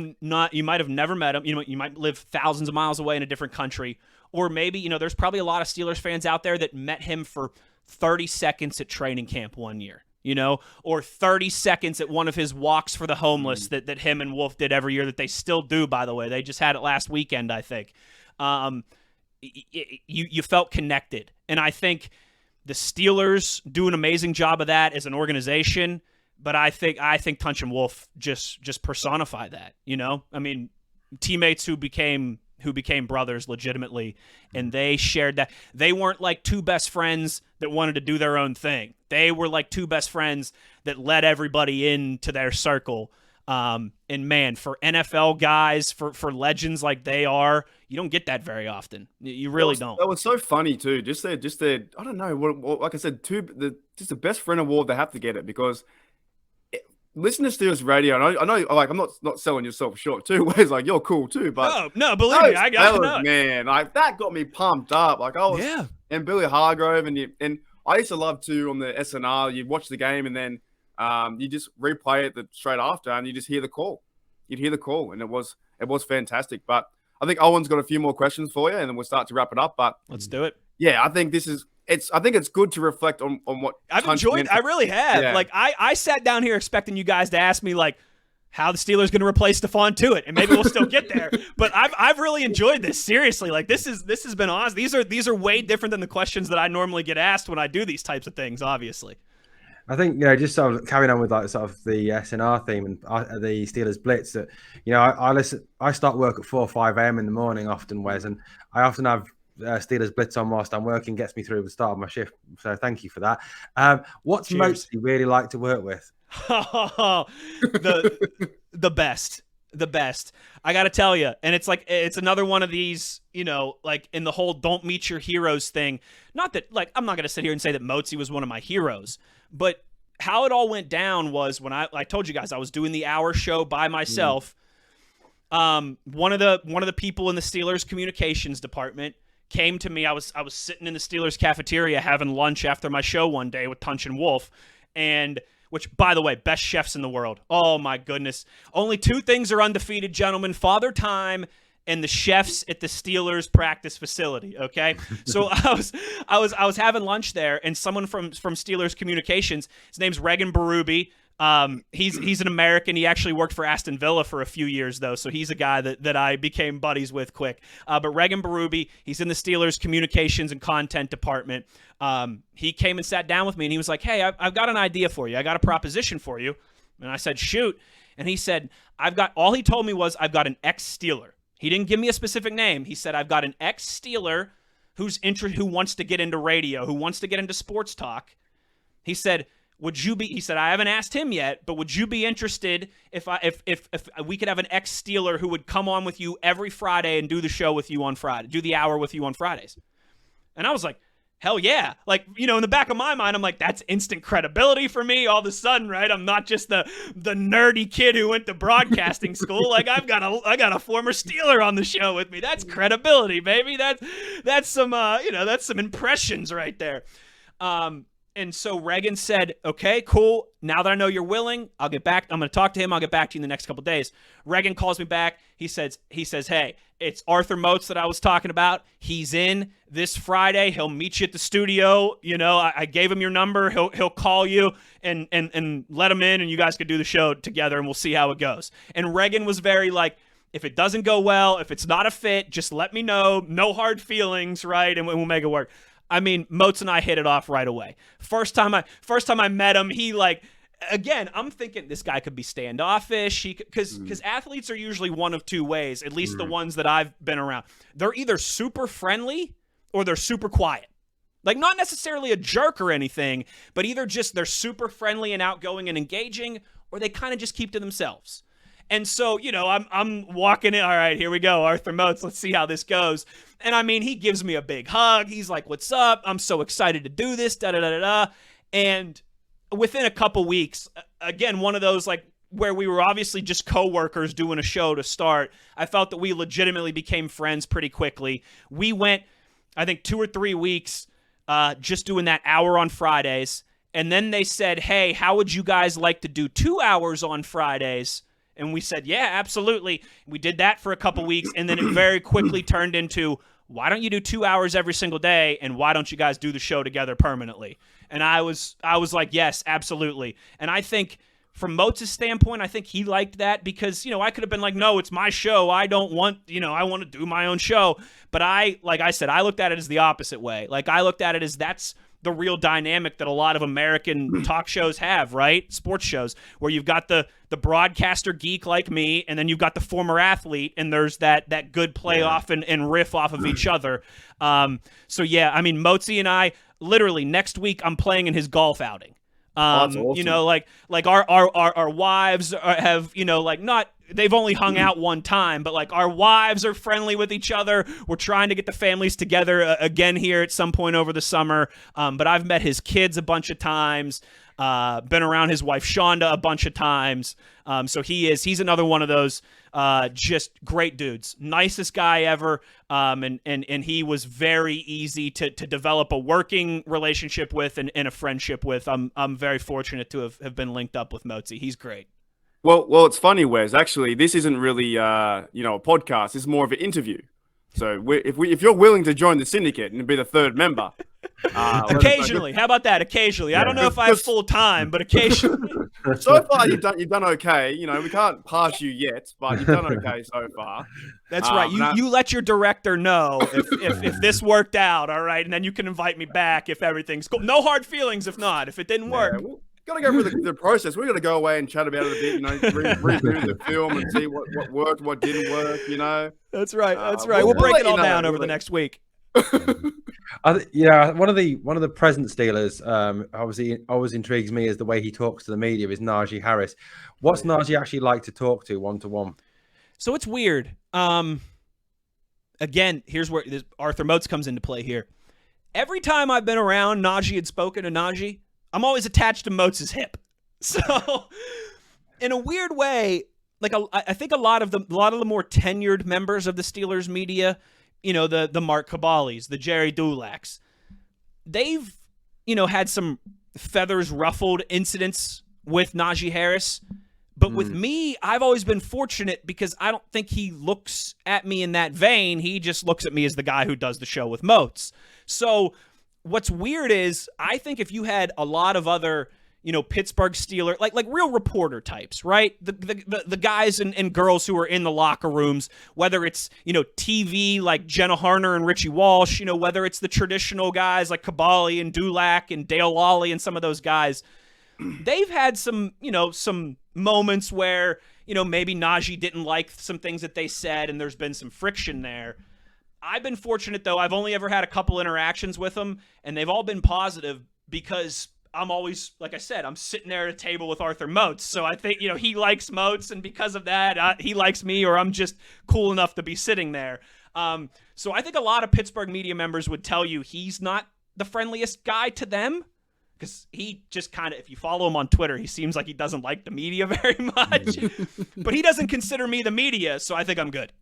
never met him. You might live thousands of miles away in a different country, or maybe, there's probably a lot of Steelers fans out there that met him for 30 seconds at training camp one year, or 30 seconds at one of his walks for the homeless that him and Wolf did every year, that they still do, by the way. They just had it last weekend, I think. You felt connected. And I think the Steelers do an amazing job of that as an organization, but I think Tunch and Wolf just personify that, I mean, teammates who became brothers legitimately, and they shared that. They weren't like two best friends that wanted to do their own thing. They were like two best friends that let everybody into their circle. And man, for NFL guys, for legends like they are, you don't get that very often. You really don't. That was so funny too. Just their I don't know what like I said, just the best friend award. They have to get it because listen to Steelers radio. And I know, like I'm not selling yourself short too. Whereas like you're cool too, but no, believe me, I got it. Man, like that got me pumped up. Like I was, and Billy Hargrove and I used to love to on the SNR. You'd watch the game and then. You just replay it straight after, and you just hear the call. You'd hear the call, and it was fantastic. But I think Owen's got a few more questions for you, and then we'll start to wrap it up. But let's do it. Yeah, I think I think it's good to reflect on what I've enjoyed. I really have. Yeah. Like I sat down here expecting you guys to ask me like how the Steelers going to replace Stephon Tuitt, and maybe we'll still get there. But I've really enjoyed this. Seriously, like this has been awesome. These are way different than the questions that I normally get asked when I do these types of things. Obviously. I think, just sort of carrying on with like sort of the SNR theme and the Steelers Blitz that, I start work at 4 or 5 a.m. in the morning often, Wes, and I often have Steelers Blitz on whilst I'm working, gets me through the start of my shift. So thank you for that. What's mostly really like to work with? The best. The best. I got to tell you. And it's another one of these, like in the whole don't meet your heroes thing. Not that, like, I'm not going to sit here and say that Motzi was one of my heroes, but how it all went down was when I told you guys I was doing the hour show by myself. One of the people in the Steelers communications department came to me. I was sitting in the Steelers cafeteria having lunch after my show one day with Tunch and Wolf, and which, by the way, best chefs in the world. Oh my goodness. Only 2 things are undefeated, gentlemen: Father Time and the chefs at the Steelers practice facility. Okay. So I was having lunch there, and someone from Steelers communications, his name's Reagan Berube. He's an American. He actually worked for Aston Villa for a few years though. So he's a guy that I became buddies with quick. But Reagan Berube, he's in the Steelers communications and content department. He came and sat down with me, and he was like, "Hey, I've got an idea for you. I got a proposition for you." And I said, "Shoot." And he said, all he told me was, I've got an ex-Steeler. He didn't give me a specific name. He said, I've got an ex-Steeler who wants to get into radio, who wants to get into sports talk. He said, he said, I haven't asked him yet, but would you be interested if we could have an ex-Steeler who would come on with you every Friday and do the show with you on Friday, do the hour with you on Fridays? And I was like, hell yeah. Like, in the back of my mind, I'm like, that's instant credibility for me all of a sudden, right? I'm not just the nerdy kid who went to broadcasting school. Like, I got a former Steeler on the show with me. That's credibility, baby. That's some, that's some impressions right there. And so Reagan said, okay, cool. Now that I know you're willing, I'll get back. I'm going to talk to him. I'll get back to you in the next couple of days. Reagan calls me back. He says, hey, it's Arthur Moats that I was talking about. He's in this Friday. He'll meet you at the studio. I gave him your number. He'll call you and let him in, and you guys could do the show together, and we'll see how it goes. And Reagan was very like, if it doesn't go well, if it's not a fit, just let me know. No hard feelings, right? And we'll make it work. I mean, Moats and I hit it off right away. First time I met him, he again, I'm thinking this guy could be standoffish. Because athletes are usually one of 2 ways, at least the ones that I've been around. They're either super friendly or they're super quiet. Like, not necessarily a jerk or anything, but either just they're super friendly and outgoing and engaging, or they kind of just keep to themselves. And so, I'm walking in. All right, here we go. Arthur Moats, let's see how this goes. And I mean, he gives me a big hug. He's like, what's up? I'm so excited to do this, da-da-da-da-da. And within a couple weeks, again, one of those like where we were obviously just coworkers doing a show to start, I felt that we legitimately became friends pretty quickly. We went, I think, 2 or 3 weeks just doing that hour on Fridays. And then they said, hey, how would you guys like to do 2 hours on Fridays? And we said, yeah, absolutely. We did that for a couple weeks, and then it very quickly turned into, why don't you do 2 hours every single day, and why don't you guys do the show together permanently? And I was like, yes, absolutely. And I think from Moats' standpoint, I think he liked that because, I could have been like, no, it's my show. I don't want, I want to do my own show. But like I said, I looked at it as the opposite way. Like, I looked at it as that's the real dynamic that a lot of American talk shows have, right? Sports shows, where you've got the broadcaster geek like me, and then you've got the former athlete, and there's that good playoff and riff off of each other. So, yeah, I mean, Moatsy and I, literally next week, I'm playing in his golf outing. That's awesome. Like our wives have, not, they've only hung out one time, but like our wives are friendly with each other. We're trying to get the families together again here at some point over the summer. But I've met his kids a bunch of times, been around his wife Shonda a bunch of times. So he's another one of those just great dudes, nicest guy ever. And he was very easy to develop a working relationship with and a friendship with. I'm very fortunate to have been linked up with Moatsy. He's great. Well, it's funny, Wes. Actually, this isn't really a podcast. It's more of an interview. So if you're willing to join the syndicate and be the third member, occasionally, how about that? Occasionally, I don't know if I have full time, but occasionally. So far, you've done okay. We can't pass you yet, but you've done okay so far. That's right. You let your director know if this worked out, all right, and then you can invite me back if everything's cool. No hard feelings if not. If it didn't work. Well, got to go through the process. We're going to go away and chat about it a bit, review the film and see what worked, what didn't work, That's right. That's right. We'll break it all down over the next week. Yeah, one of the present Steelers, obviously always intrigues me is the way he talks to the media is Najee Harris. What's Najee actually like to talk to one-to-one? So it's weird. Again, here's where Arthur Moats comes into play here. Every time I've been around Najee and spoken to Najee, I'm always attached to Moats' hip. So, in a weird way, like I think a lot of the more tenured members of the Steelers media, the Mark Caballis, the Jerry Dulacs, they've had some feathers ruffled incidents with Najee Harris. But with me, I've always been fortunate because I don't think he looks at me in that vein. He just looks at me as the guy who does the show with Moats. So what's weird is I think if you had a lot of other, Pittsburgh Steelers, like real reporter types, right? The guys and girls who are in the locker rooms, whether it's, TV like Jenna Harner and Richie Walsh, whether it's the traditional guys like Caballi and Dulac and Dale Lawley and some of those guys, they've had some moments where, maybe Najee didn't like some things that they said and there's been some friction there. I've been fortunate, though. I've only ever had a couple interactions with him, and they've all been positive because I'm always, like I said, I'm sitting there at a table with Arthur Moats. So I think, he likes Moats, and because of that, he likes me, or I'm just cool enough to be sitting there. So I think a lot of Pittsburgh media members would tell you he's not the friendliest guy to them because he just kind of, if you follow him on Twitter, he seems like he doesn't like the media very much. But he doesn't consider me the media, so I think I'm good.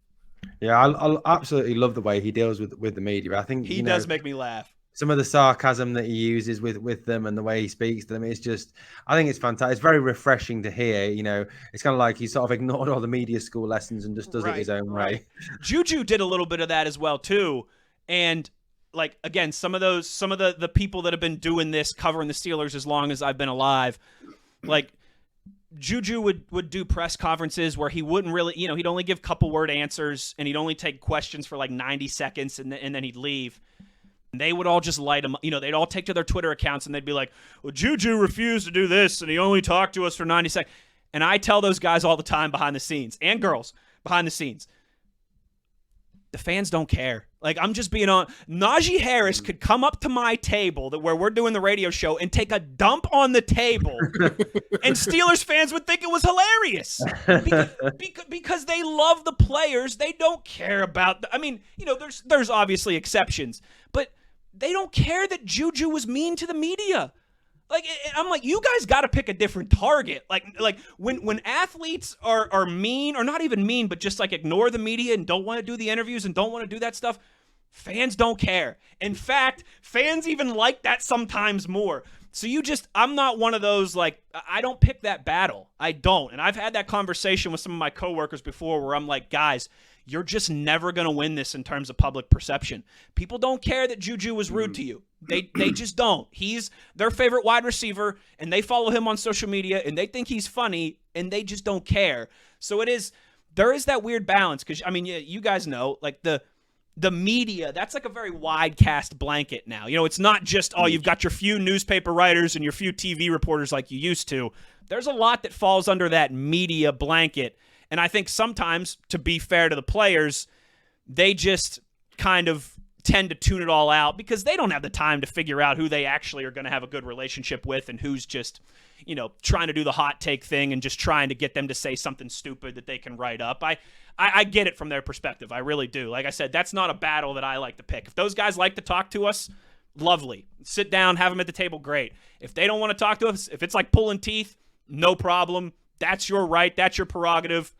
Yeah, I absolutely love the way he deals with the media. I think he does make me laugh. Some of the sarcasm that he uses with them and the way he speaks to them, it's just, I think it's fantastic. It's very refreshing to hear. It's kind of like he sort of ignored all the media school lessons and just does it his own way. Juju did a little bit of that as well too, and like again, some of the people that have been doing this, covering the Steelers as long as I've been alive, like. Juju would do press conferences where he wouldn't really, he'd only give couple word answers and he'd only take questions for like 90 seconds and then he'd leave. And they would all just light him. They'd all take to their Twitter accounts and they'd be like, well, Juju refused to do this and he only talked to us for 90 seconds. And I tell those guys all the time behind the scenes and girls behind the scenes, the fans don't care. Like, I'm just being on. Najee Harris could come up to my table where we're doing the radio show and take a dump on the table, and Steelers fans would think it was hilarious because they love the players. They don't care about. There's obviously exceptions, but they don't care that Juju was mean to the media. Like, I'm like, you guys got to pick a different target. Like when athletes are mean, or not even mean, but just like ignore the media and don't want to do the interviews and don't want to do that stuff, Fans don't care. In fact, fans even like that sometimes more. So I'm not one of those, like, I don't pick that battle. I don't. And I've had that conversation with some of my coworkers before where I'm like, guys, you're just never going to win this in terms of public perception. People don't care that Juju was rude to you. They just don't. He's their favorite wide receiver, and they follow him on social media, and they think he's funny, and they just don't care. So there is that weird balance because, I mean, you guys know, like, the media, that's like a very wide cast blanket now. You know, it's not just, you've got your few newspaper writers and your few TV reporters like you used to. There's a lot that falls under that media blanket. And I think sometimes, to be fair to the players, they just kind of tend to tune it all out because they don't have the time to figure out who they actually are going to have a good relationship with and who's just, you know, trying to do the hot take thing and just trying to get them to say something stupid that they can write up. I get it from their perspective. I really do. Like I said, that's not a battle that I like to pick. If those guys like to talk to us, lovely. Sit down, have them at the table, great. If they don't want to talk to us, if it's like pulling teeth, no problem. That's your right. That's your prerogative.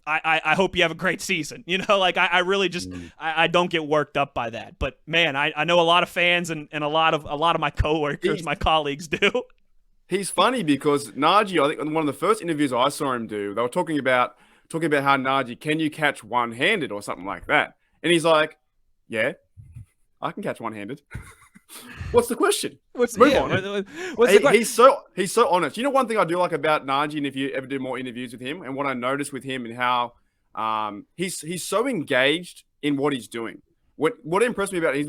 I hope you have a great season. You know, like I really just I don't get worked up by that. But man, I know a lot of fans and a lot of my coworkers, my colleagues do. He's funny because Najee, I think one of the first interviews I saw him do, they were talking about how Najee, can you catch one-handed or something like that? And he's like, yeah, I can catch one-handed. What's the question? Move on. He's so honest. You know, one thing I do like about Najee, and if you ever do more interviews with him, and what I noticed with him and how he's so engaged in what he's doing. What impressed me about it,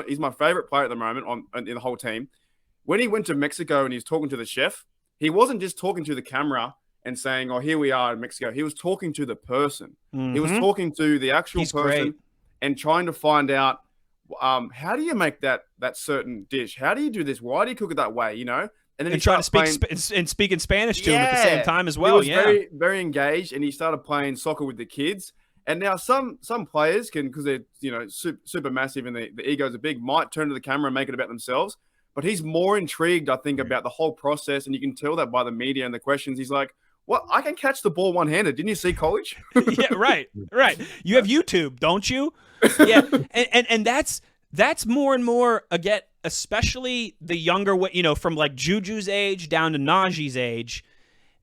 he's my favorite player at the moment in the whole team. When he went to Mexico and he's talking to the chef, he wasn't just talking to the camera and saying, "Oh, here we are in Mexico." He was talking to the person. Mm-hmm. He was talking to the actual person great. And trying to find out. How do you make that certain dish? How do you do this? Why do you cook it that way? You know, and then he try to speak in Spanish to him at the same time as well. He was very, very engaged, and he started playing soccer with the kids. And now some players can, because they're super massive and the egos are big, might turn to the camera and make it about themselves. But he's more intrigued, I think, about the whole process, and you can tell that by the media and the questions. He's like, "What? I can catch the ball one-handed. Didn't you see college?" Yeah, right. You have YouTube, don't you? Yeah, and that's more and more again, especially the younger, you know, from like Juju's age down to Najee's age.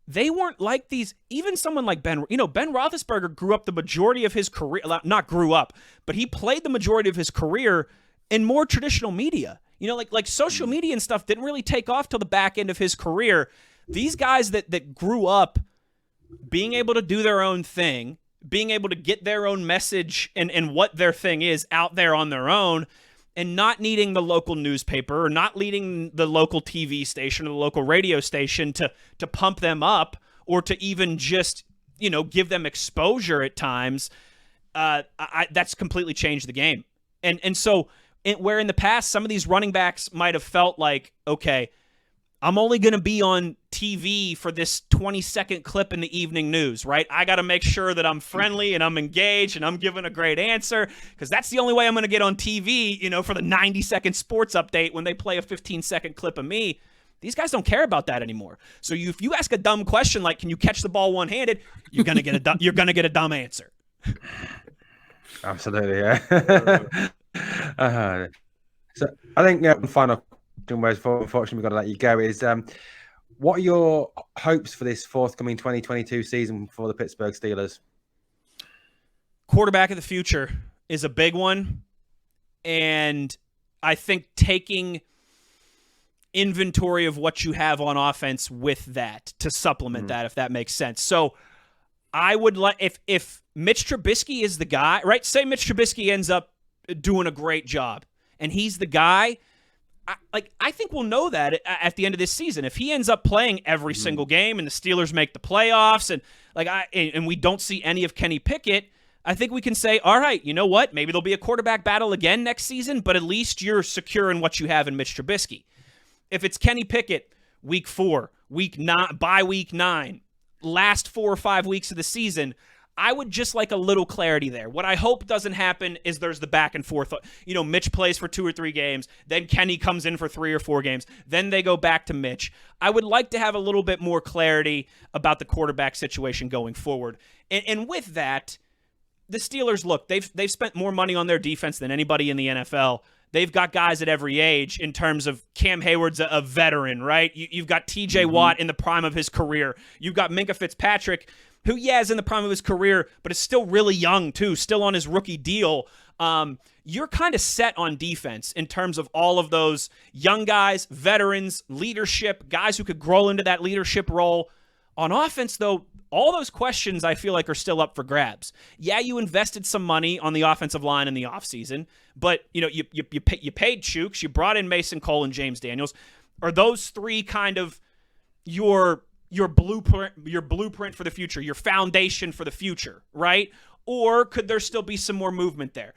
They weren't like these. Even someone like Ben Roethlisberger grew up the majority of his career. Not grew up, but he played the majority of his career in more traditional media. You know, like social media and stuff didn't really take off till the back end of his career. These guys that grew up being able to do their own thing, being able to get their own message and what their thing is out there on their own, and not needing the local newspaper or not needing the local TV station or the local radio station to pump them up or to even just, you know, give them exposure at times, that's completely changed the game. And so where in the past some of these running backs might have felt like, okay, I'm only going to be on TV for this 20-second clip in the evening news, right? I got to make sure that I'm friendly and I'm engaged and I'm giving a great answer because that's the only way I'm going to get on TV, you know, for the 90-second sports update when they play a 15-second clip of me. These guys don't care about that anymore. So if you ask a dumb question like, "Can you catch the ball one-handed?" You're going to get a dumb answer. Absolutely, yeah. So I think final question, whereas unfortunately we've got to let you go, is what are your hopes for this forthcoming 2022 season for the Pittsburgh Steelers? Quarterback of the future is a big one, and I think taking inventory of what you have on offense with that to supplement that, if that makes sense. So I would like if Mitch Trubisky is the guy, right? Say Mitch Trubisky ends up doing a great job and he's the guy. I think we'll know that at the end of this season. If he ends up playing every single game and the Steelers make the playoffs and we don't see any of Kenny Pickett, I think we can say, all right, you know what? Maybe there'll be a quarterback battle again next season, but at least you're secure in what you have in Mitch Trubisky. If it's Kenny Pickett, week 4, week 9, by week 9, last 4 or 5 weeks of the season, I would just like a little clarity there. What I hope doesn't happen is there's the back and forth. You know, Mitch plays for 2 or 3 games, then Kenny comes in for 3 or 4 games, then they go back to Mitch. I would like to have a little bit more clarity about the quarterback situation going forward. And with that, the Steelers, look, they've spent more money on their defense than anybody in the NFL. They've got guys at every age in terms of Cam Hayward's a veteran, right? You've got TJ Watt in the prime of his career. You've got Minka Fitzpatrick, who, is in the prime of his career, but is still really young, too, still on his rookie deal. You're kind of set on defense in terms of all of those young guys, veterans, leadership, guys who could grow into that leadership role. On offense, though, all those questions I feel like are still up for grabs. Yeah, you invested some money on the offensive line in the offseason, but you paid Chooks, you brought in Mason Cole and James Daniels. Are those three kind of your blueprint for the future, your foundation for the future, right? Or could there still be some more movement there?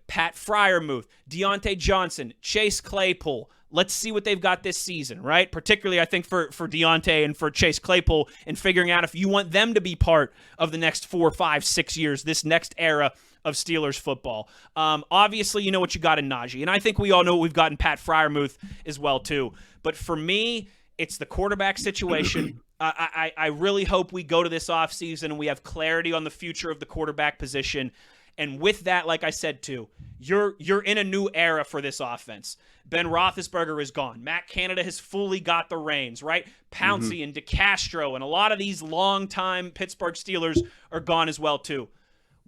Pat Freiermuth, Deontay Johnson, Chase Claypool. Let's see what they've got this season, right? Particularly, I think, for Deontay and for Chase Claypool, and figuring out if you want them to be part of the next 4, 5, 6 years, this next era of Steelers football. Obviously, you know what you got in Najee, and I think we all know what we've got in Pat Freiermuth as well, too. But for me, it's the quarterback situation. I really hope we go to this offseason and we have clarity on the future of the quarterback position. And with that, like I said, too, you're in a new era for this offense. Ben Roethlisberger is gone. Matt Canada has fully got the reins, right? Pouncey and DeCastro and a lot of these longtime Pittsburgh Steelers are gone as well, too.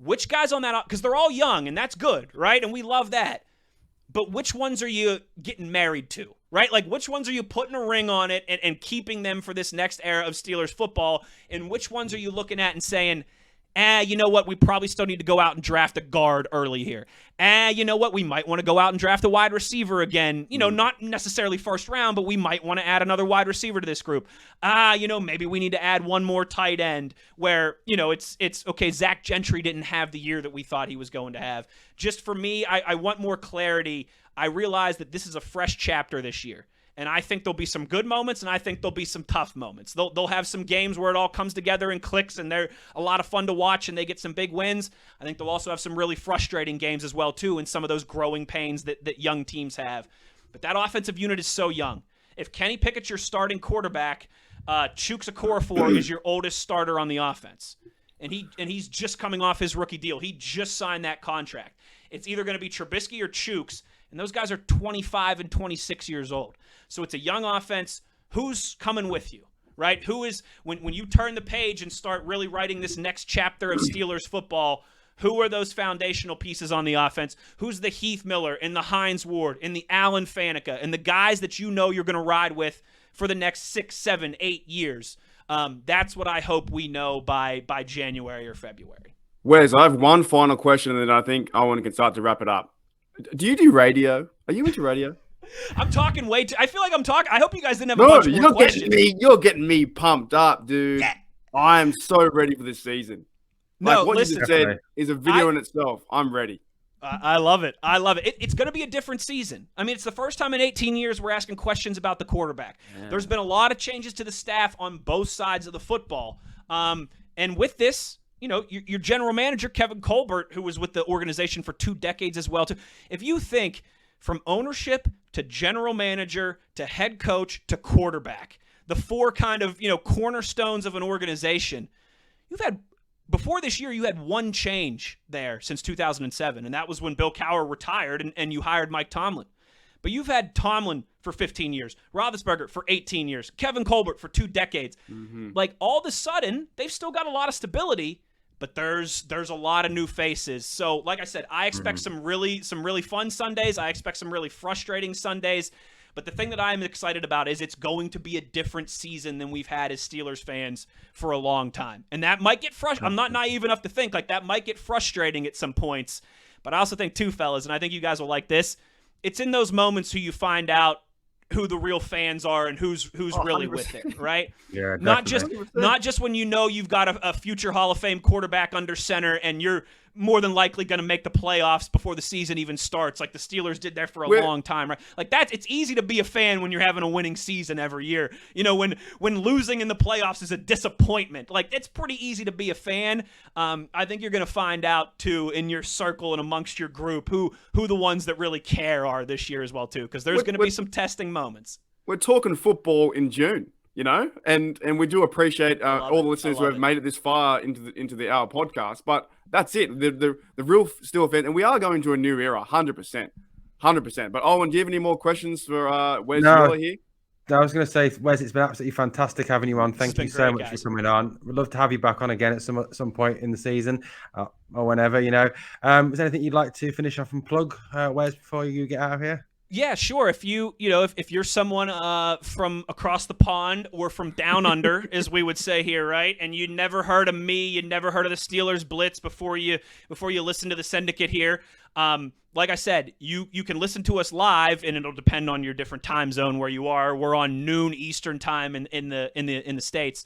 Which guys on that – because they're all young, and that's good, right? And we love that. But which ones are you getting married to, right? Like, which ones are you putting a ring on it and keeping them for this next era of Steelers football? And which ones are you looking at and saying – you know what? We probably still need to go out and draft a guard early here. You know what? We might want to go out and draft a wide receiver again. You know, not necessarily first round, but we might want to add another wide receiver to this group. You know, maybe we need to add one more tight end where, you know, it's okay, Zach Gentry didn't have the year that we thought he was going to have. Just for me, I want more clarity. I realize that this is a fresh chapter this year. And I think there'll be some good moments, and I think there'll be some tough moments. They'll have some games where it all comes together and clicks, and they're a lot of fun to watch, and they get some big wins. I think they'll also have some really frustrating games as well, too, and some of those growing pains that young teams have. But that offensive unit is so young. If Kenny Pickett's your starting quarterback, Chooks Okorafor is your oldest starter on the offense. And he's just coming off his rookie deal. He just signed that contract. It's either going to be Trubisky or Chooks, and those guys are 25 and 26 years old. So it's a young offense. Who's coming with you, right? Who is, when you turn the page and start really writing this next chapter of Steelers football, who are those foundational pieces on the offense? Who's the Heath Miller and the Hines Ward and the Alan Faneca and the guys that you know you're going to ride with for the next 6, 7, 8 years? That's what I hope we know by January or February. Wes, I have one final question, and then I think I can start to wrap it up. Do you do radio? Are you into radio? I'm talking way too. I feel like I'm talking. I hope you guys didn't have a bunch more questions. You're getting me pumped up, dude. Yeah. I am so ready for this season. Like, what you just said is a video in itself. I'm ready. I love it. I love it. It's going to be a different season. I mean, it's the first time in 18 years we're asking questions about the quarterback. Yeah. There's been a lot of changes to the staff on both sides of the football. And with this, you know, your general manager, Kevin Colbert, who was with the organization for 2 decades as well, too. If you think from ownership to general manager to head coach to quarterback, the 4 kind of, you know, cornerstones of an organization, before this year, you had 1 change there since 2007, and that was when Bill Cowher retired and you hired Mike Tomlin. But you've had Tomlin for 15 years, Roethlisberger for 18 years, Kevin Colbert for 2 decades. Like, all of a sudden, they've still got a lot of stability, but there's a lot of new faces. So, like I said, I expect some really fun Sundays. I expect some really frustrating Sundays. But the thing that I'm excited about is it's going to be a different season than we've had as Steelers fans for a long time. And that might get frustrating. I'm not naive enough to think like that might get frustrating at some points. But I also think, too, fellas, and I think you guys will like this, it's in those moments who you find out who the real fans are and who's really 100%. With it, right? Yeah, not just when you know you've got a future Hall of Fame quarterback under center and you're more than likely going to make the playoffs before the season even starts, like the Steelers did there for a long time, right? Like it's easy to be a fan when you're having a winning season every year. You know, when losing in the playoffs is a disappointment, like it's pretty easy to be a fan. I think you're going to find out too in your circle and amongst your group who the ones that really care are this year as well too, because there's going to be some testing moments. We're talking football in June. You know, and we do appreciate all the listeners who have made it this far into our podcast. But That's it. The real Steelers fan, and we are going to a new era, 100%. 100%. But Owen, do you have any more questions for Wes Uhler here? I was going to say, Wes, it's been absolutely fantastic having you on. Thank you so much for coming on. We'd love to have you back on again at some point in the season or whenever, Is there anything you'd like to finish off and plug, Wes, before you get out of here? Yeah, sure. If if you're someone from across the pond or from down under, as we would say here, right? And you never heard of me, you never heard of the Steelers Blitz before you listen to the Syndicate here. Like I said, you can listen to us live, and it'll depend on your different time zone where you are. We're on noon Eastern time in the States.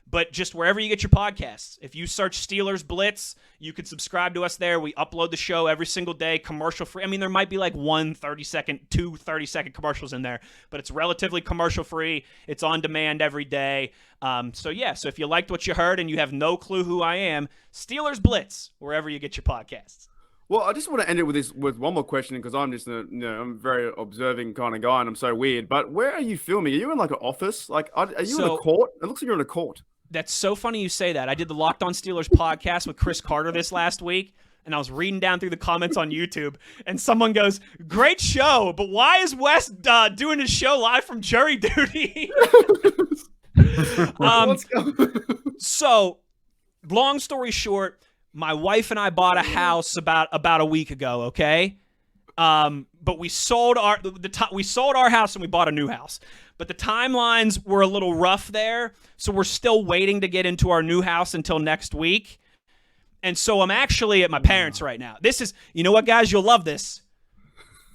But just wherever you get your podcasts, if you search Steelers Blitz, you can subscribe to us there. We upload the show every single day, commercial free. I mean, there might be like 2 30-second commercials in there, but it's relatively commercial free. It's on demand every day. So if you liked what you heard and you have no clue who I am, Steelers Blitz, wherever you get your podcasts. Well, I just want to end it with one more question because I'm just I'm a very observing kind of guy and I'm so weird. But where are you filming? Are you in like an office? Like, are you in a court? It looks like you're in a court. That's so funny you say that. I did the Locked On Steelers podcast with Chris Carter this last week, and I was reading down through the comments on YouTube, and someone goes, "Great show, but why is Wes doing his show live from jury duty?" So, long story short, my wife and I bought a house about a week ago. Okay, but we sold our house and we bought a new house. But the timelines were a little rough there, so we're still waiting to get into our new house until next week. And so I'm actually at my parents' right now. This is, you know what, guys, you'll love this.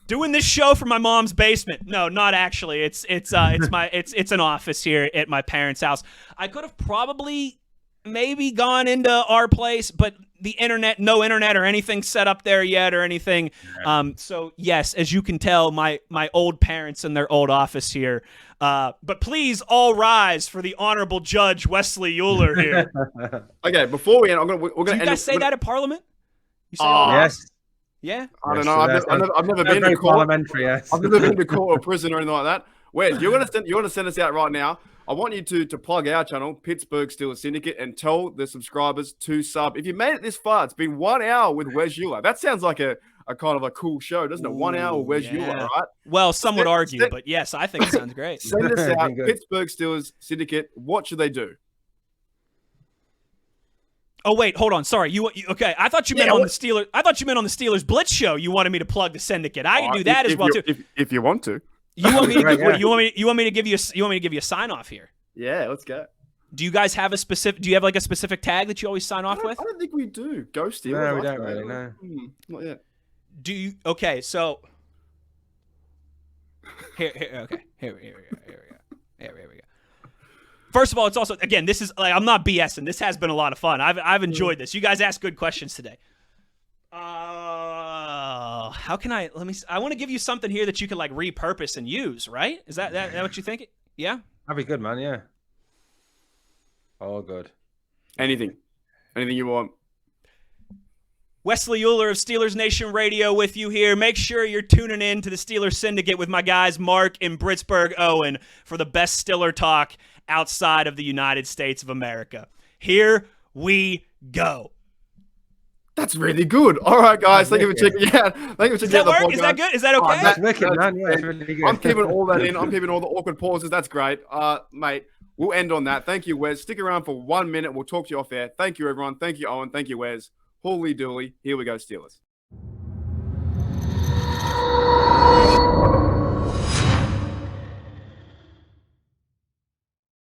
Doing this show from my mom's basement. No, not actually. It's an office here at my parents' house. I could have probably maybe gone into our place, but the internet, no internet or anything set up there yet or anything. So yes, as you can tell, my old parents in their old office here. But please all rise for the honorable Judge Wesley Uhler here. Okay, before we end, we're going to end. Do you guys say that at Parliament? You say yes. Yeah. I don't know. I've never been to court. Parliamentary, yes. I've never been to court or prison or anything like that. Wes, you're gonna send us out right now. I want you to plug our channel, Pittsburgh Steelers Syndicate, and tell the subscribers to sub. If you made it this far, it's been 1 hour with Wes Uhler. That sounds like a kind of a cool show, doesn't it? 1 hour with Wes Uhler, right? Well, some would argue, but yes, I think it sounds great. Send us out, Pittsburgh Steelers Syndicate. What should they do? Oh wait, hold on. Sorry, you okay? I thought you meant on the Steelers. I thought you meant on the Steelers Blitz show. You wanted me to plug the Syndicate. I can do that as well too. If you want to. You want me to? You want me to give you? You want me to give you a sign off here? Yeah, let's go. Do you guys have a specific? Do you have like a specific tag that you always sign off with? I don't think we do. Go Steelers. No, we don't really. No. Not yet. Do you? Okay, so here. Okay, here we go. First of all, it's also, again, this is like, I'm not BSing. This has been a lot of fun. I've enjoyed this. You guys asked good questions today. How can I want to give you something here that you can like repurpose and use, right? Is that what you think? Yeah? That'd be good, man. Yeah. All good. Anything you want. Wesley Uhler of Steelers Nation Radio with you here. Make sure you're tuning in to the Steelers Syndicate with my guys Mark and Pittsburgh Owen for the best Steeler talk outside of the United States of America. Here we go. That's really good. All right, guys. Thank you for checking out. Thank you for checking out the podcast. Is that good? Is that okay? That's wicked, man. Yeah, it's really good. I'm keeping all that in. I'm keeping all the awkward pauses. That's great. Mate, we'll end on that. Thank you, Wes. Stick around for 1 minute. We'll talk to you off air. Thank you, everyone. Thank you, Owen. Thank you, Wes. Holy dooly. Here we go, Steelers.